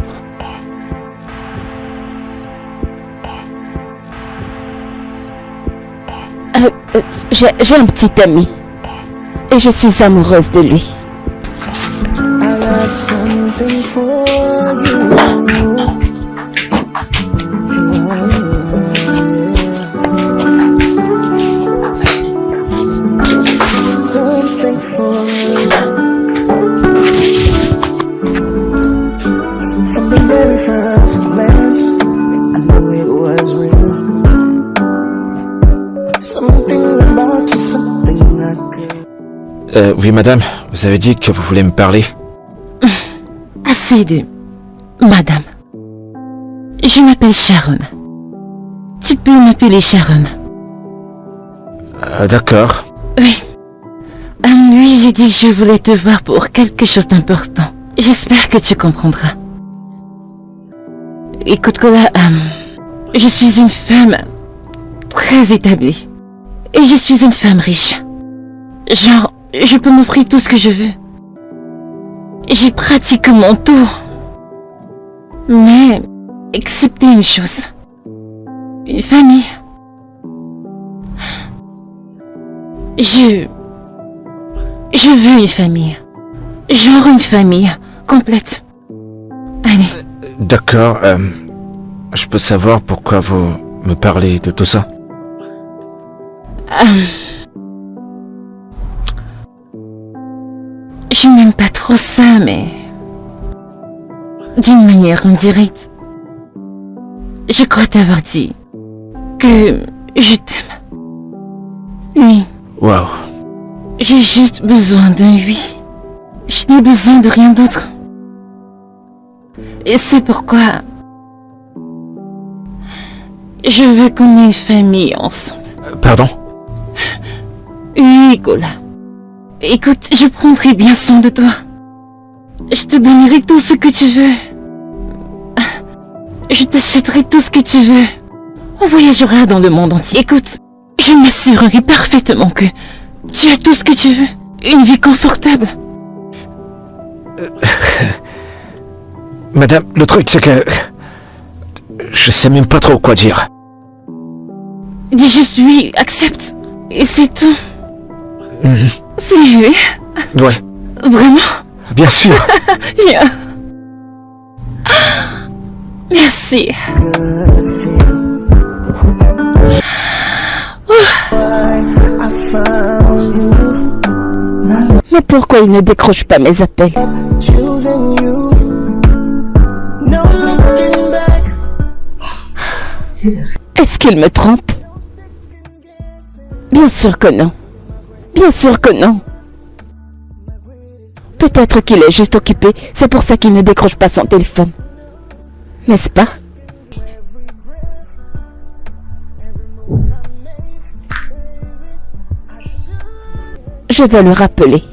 J'ai un petit ami. Et je suis amoureuse de lui. I got something for you. Something for you. From the very first glance, I knew it was real. Something about you, something I could. Oui, madame, vous avez dit que vous voulez me parler. Assez de... Madame. Je m'appelle Sharon. Tu peux m'appeler Sharon. D'accord. Oui. Oui, j'ai dit que je voulais te voir pour quelque chose d'important. J'espère que tu comprendras. Écoute, Kola, je suis une femme très établie. Et je suis une femme riche. Genre, je peux m'offrir tout ce que je veux. J'ai pratiquement tout. Mais, excepté une chose. Une famille. Je veux une famille. Genre une famille complète. Allez. D'accord, je peux savoir pourquoi vous me parlez de tout ça? Je n'aime pas trop ça, mais... d'une manière indirecte, je crois t'avoir dit que je t'aime. Oui, Waouh. j'ai juste besoin d'un oui. Je n'ai besoin de rien d'autre. Et c'est pourquoi je veux qu'on ait une famille ensemble. Pardon? Oui, Gola. Écoute, je prendrai bien soin de toi. Je te donnerai tout ce que tu veux. Je t'achèterai tout ce que tu veux. On voyagera dans le monde entier. Écoute, je m'assurerai parfaitement que tu as tout ce que tu veux. Une vie confortable. Madame, le truc c'est que... je sais même pas trop quoi dire. Dis juste oui, accepte. Et c'est tout. C'est oui. Ouais, Vraiment? bien sûr. Bien. Merci. I found you, Mais pourquoi il ne décroche pas mes appels? choosing you. No looking back. Est-ce qu'il me trompe? Bien sûr que non. Bien sûr que non. Peut-être qu'il est juste occupé, c'est pour ça qu'il ne décroche pas son téléphone. N'est-ce pas? Je vais le rappeler.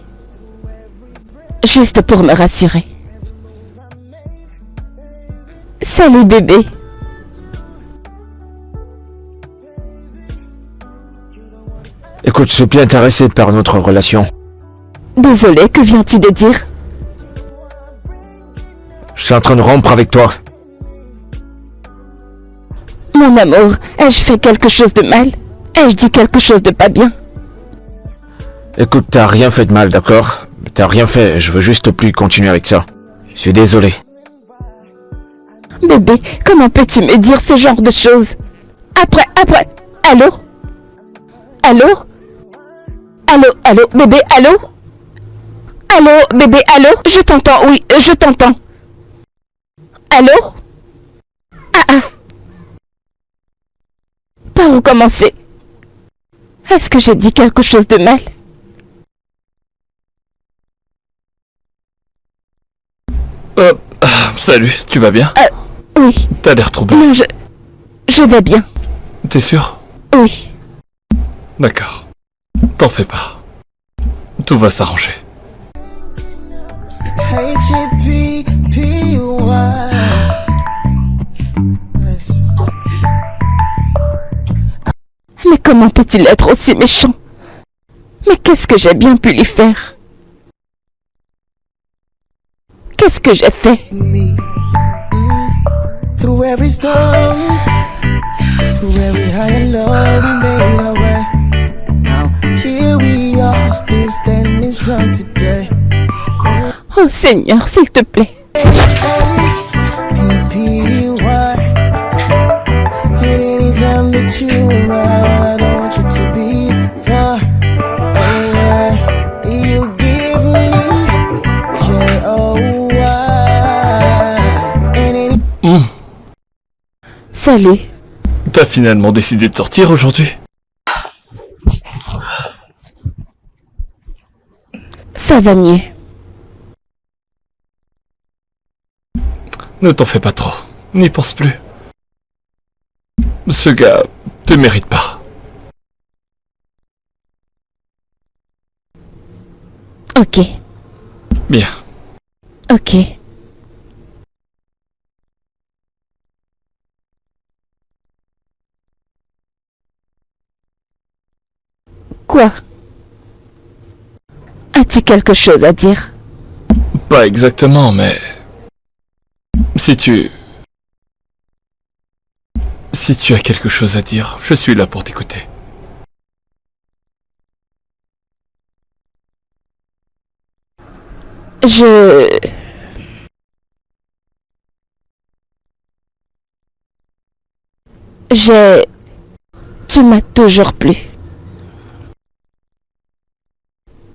Juste pour me rassurer. Salut bébé. Écoute, je suis plus intéressé par notre relation. Désolé, que viens-tu de dire? Je suis en train de rompre avec toi. Mon amour, ai-je fait quelque chose de mal? Ai-je dit quelque chose de pas bien? Écoute, t'as rien fait de mal, d'accord? T'as rien fait, je veux juste plus continuer avec ça. Je suis désolé. Bébé, comment peux-tu me dire ce genre de choses? Après, allô? Allô? Allô, bébé, allô? Allô, bébé, allô? Je t'entends, oui, je t'entends. Allô? Ah. Par où commencer? Est-ce que j'ai dit quelque chose de mal? Salut, tu vas bien? Oui, T'as l'air troublé. non, je vais bien. T'es sûr? Oui, D'accord. T'en fais pas. Tout va s'arranger. H-A-P-P-Y. mais comment peut-il être aussi méchant? Mais qu'est-ce que j'ai bien pu lui faire? Qu'est-ce que j'ai fait? Me. Through every storm, through every high and low, we made our way. Now here we are, still standing strong today. Oh Seigneur, s'il te plaît. P-P-Y. And anytime that you are, I don't want you to be far away. You give me J-O-Y. And any Salut. T'as finalement décidé de sortir aujourd'hui? Ça va mieux. Ne t'en fais pas trop. N'y pense plus. Ce gars te mérite pas. Ok, Bien. ok. Quoi? As-tu quelque chose à dire? Pas exactement, mais... Si tu as quelque chose à dire, je suis là pour t'écouter. Tu m'as toujours plu.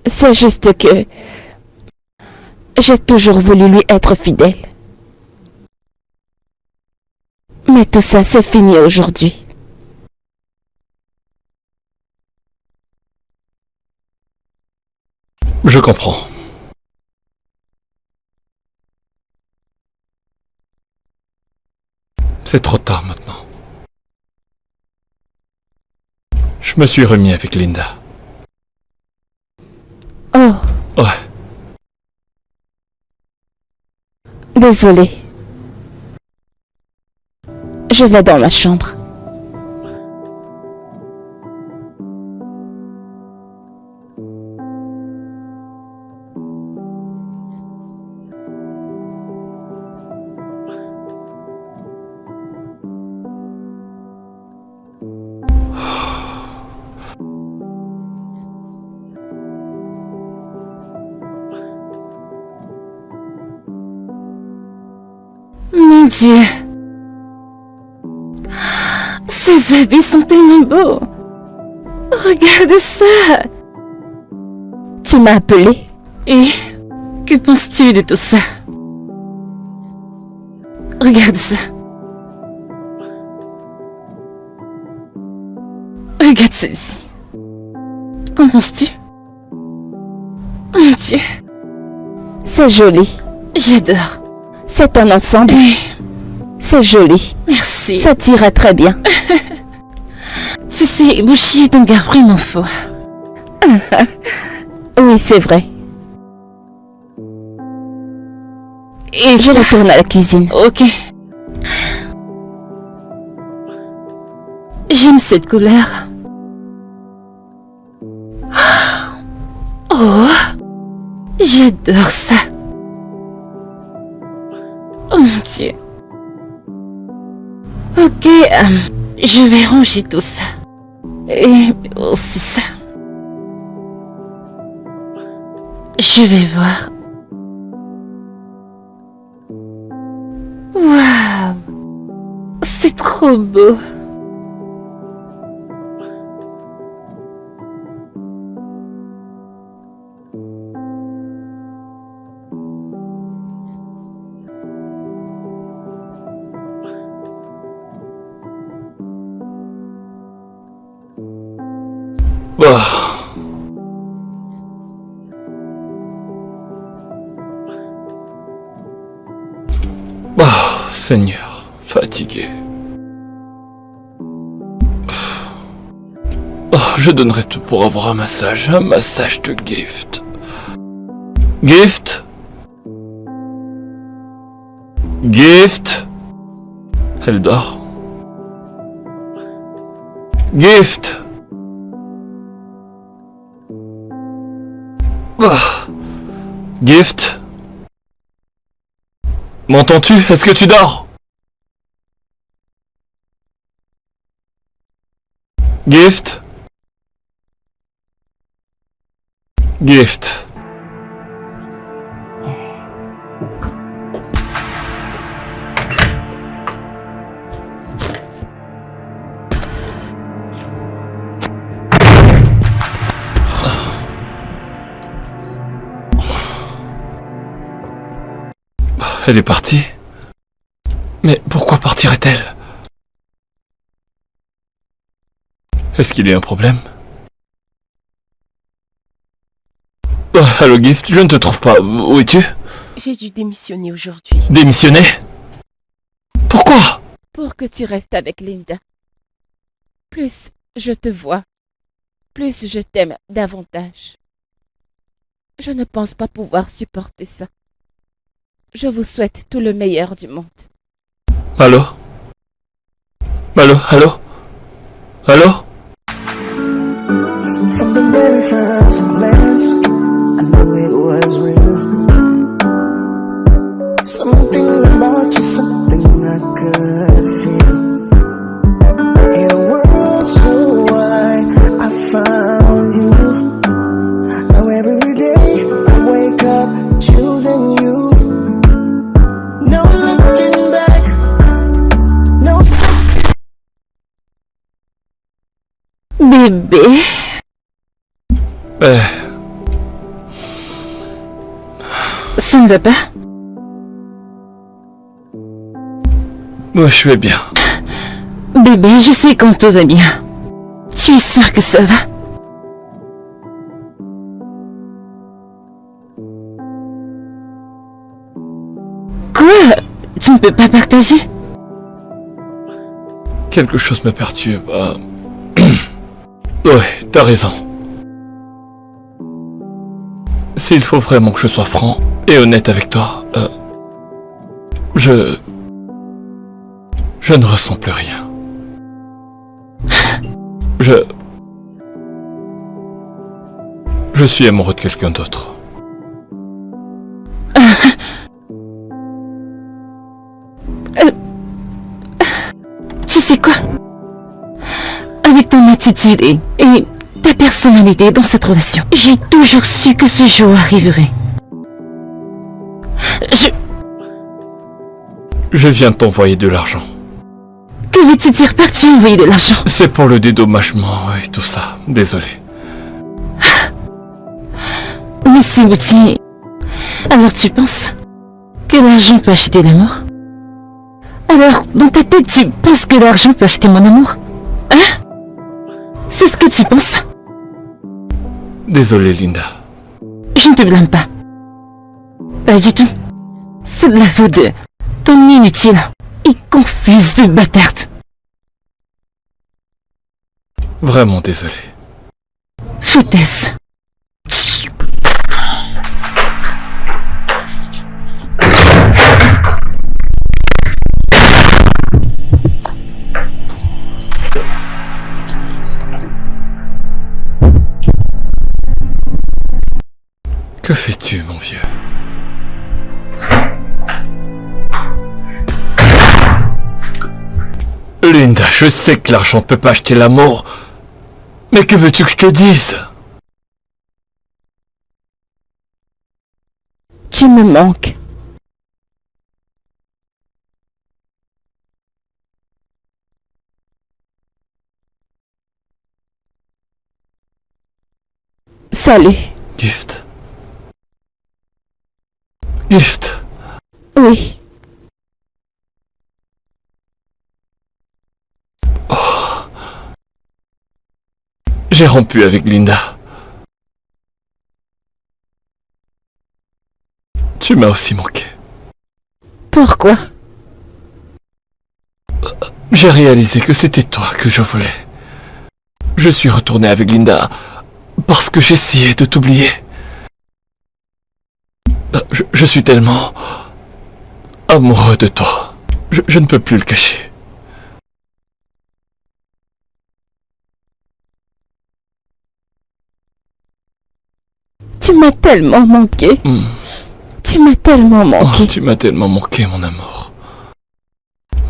C'est juste que j'ai toujours voulu lui être fidèle. Mais tout ça, c'est fini aujourd'hui. Je comprends. C'est trop tard maintenant. Je me suis remis avec Linda. Oh, Ouais, désolée. Je vais dans ma chambre. Mon Dieu. Ces habits sont tellement beaux. Regarde ça. Tu m'as appelé? Et que penses-tu de tout ça? Regarde ça. Regarde celle-ci. Qu'en penses-tu? Mon Dieu, C'est joli. j'adore. C'est un ensemble. C'est joli. Merci. Ça t'ira très bien. Tu sais, Bouchi est un gars vraiment fort. Oui, c'est vrai. Et Je retourne à la cuisine. Ok. J'aime cette couleur. Oh, j'adore ça. Oh mon Dieu. Ok, je vais ranger tout ça. Et aussi ça. Je vais voir. Waouh, c'est trop beau. bah, Seigneur, fatigué. Oh, je donnerais tout pour avoir un massage de Gift. Gift? Gift? Elle dort. Gift? Ah. Gift? M'entends-tu? Est-ce que tu dors? Gift? Gift? Elle est partie? Mais pourquoi partirait-elle? Est-ce qu'il y a un problème? Allô Gift, je ne te trouve pas. Où es-tu? J'ai dû démissionner aujourd'hui. Démissionner? Pourquoi? Pour que tu restes avec Linda. Plus je te vois, plus je t'aime davantage. Je ne pense pas pouvoir supporter ça. Je vous souhaite tout le meilleur du monde. Allô? Allô? Allô? Allô? From the very first glance, I knew it was real. Something about you, something I could feel. In a world so wide, I found you. Now every day I wake up choosing you. No looking back, no. Bébé. Ça ne va pas? Moi, je vais bien. Bébé, je sais quand tout va bien. Tu es sûr que ça va? Quoi? Tu ne peux pas partager? Quelque chose me perturbe. Ouais, t'as raison. S'il faut vraiment que je sois franc et honnête avec toi, je ne ressens plus rien. Je suis amoureux de quelqu'un d'autre. Tu sais quoi? Avec ton attitude et ta personnalité dans cette relation, j'ai toujours su que ce jour arriverait. Je viens de t'envoyer de l'argent. Que veux-tu dire par tu as envoyé de l'argent? C'est pour le dédommagement et tout ça. Désolé. Monsieur Boutier, alors tu penses que l'argent peut acheter l'amour? Alors, dans ta tête, tu penses que l'argent peut acheter mon amour? Hein? C'est ce que tu penses? Désolé, Linda. Je ne te blâme pas. Pas du tout. C'est de la faute de ton inutile et confuse de bâtarde. Vraiment désolé. Foutaise. Que fais-tu, mon vieux? Linda, je sais que l'argent peut pas acheter l'amour. Mais que veux-tu que je te dise? Tu me manques. Salut. Gift. Gift. Oui. J'ai rompu avec Linda. Tu m'as aussi manqué. Pourquoi? J'ai réalisé que c'était toi que je voulais. Je suis retourné avec Linda parce que j'essayais de t'oublier. Je suis tellement amoureux de toi. Je ne peux plus le cacher. Tu m'as tellement manqué. Tu m'as tellement manqué. Oh, tu m'as tellement manqué, mon amour.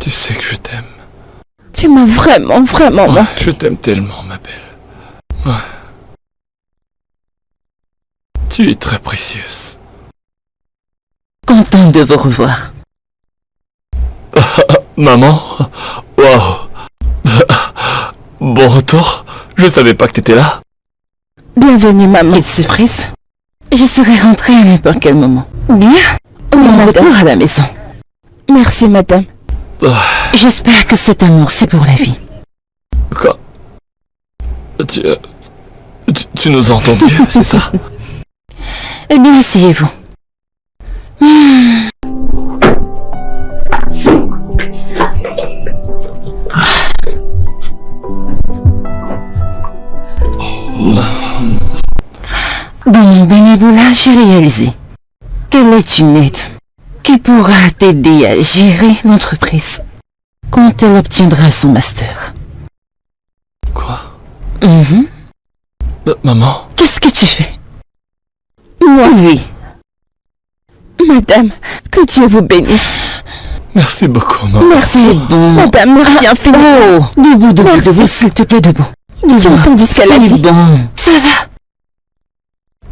Tu sais que je t'aime. Tu m'as vraiment, vraiment manqué. Je t'aime tellement, ma belle. Ouais. Tu es très précieuse. Content de vous revoir. Maman? Waouh. Bon retour. Je savais pas que t'étais là. Bienvenue, maman. Quelle surprise. Je serai rentrée à n'importe quel moment. Bien? Oui, Mon madame. retour à la maison. Merci, madame. J'espère que cet amour, c'est pour la vie. Quoi? Tu nous as entendus, c'est ça? Eh bien, asseyez-vous. Dans mon bénévolat, j'ai réalisé qu'elle est une aide qui pourra t'aider à gérer l'entreprise quand elle obtiendra son master. Quoi? Maman? Qu'est-ce que tu fais? Moi? Oui. Madame, que Dieu vous bénisse. Merci beaucoup, maman. Merci. C'est bon. Madame, merci infiniment. Oh, debout, Merci. debout, s'il te plaît, debout. Tu as entendu ce qu'elle a C'est dit? bon. Ça va?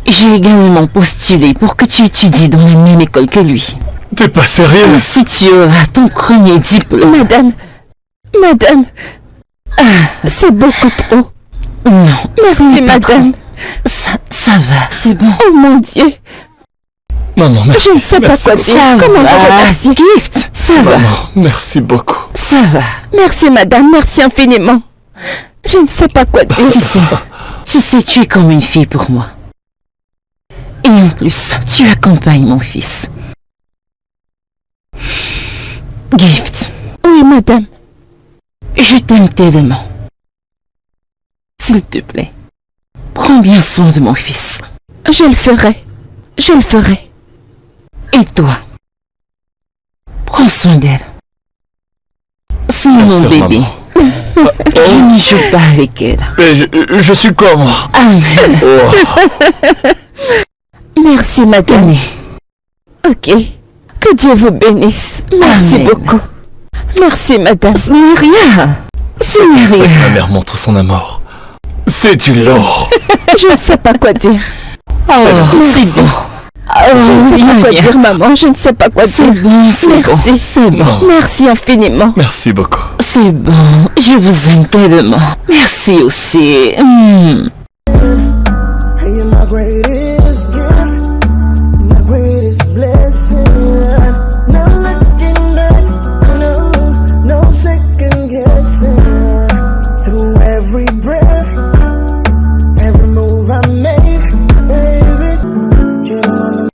J'ai également postulé pour que tu étudies dans la même école que lui. T'es pas sérieuse? Ainsi tu auras ton premier diplôme. Madame, c'est beaucoup trop. Non, ce Merci, n'est pas madame. trop. Ça va, c'est bon. Oh mon Dieu. Maman, merci. Je ne sais pas merci quoi beaucoup. dire. Comment vous remercier? Gift, ça va, Maman, merci beaucoup. ça va. Merci, madame. Merci infiniment. Je ne sais pas quoi dire. Tu sais, tu es comme une fille pour moi. Et en plus, tu accompagnes mon fils. Gift, Oui, madame. je t'aime tellement. S'il te plaît, prends bien soin de mon fils. Je le ferai. Je le ferai. Et toi, prends soin d'elle. C'est mon sûr, bébé. Je n'y joue pas avec elle. Mais je suis quoi, moi? Amen. Oh. Merci, madame. Tenez. Ok. Que Dieu vous bénisse. Merci Amen. beaucoup. Merci, madame. Ce n'est rien. Ce n'est C'est que rien. ma mère montre son amour. C'est du lourd. Je ne sais pas quoi dire. Oh, c'est bon. Je ne sais pas quoi dire, maman. Je ne sais pas quoi C'est dire. bon, c'est bon. Merci. C'est bon. Non. Merci infiniment. Merci beaucoup. C'est bon. Je vous aime tellement. Merci aussi. Hey, you're my greatest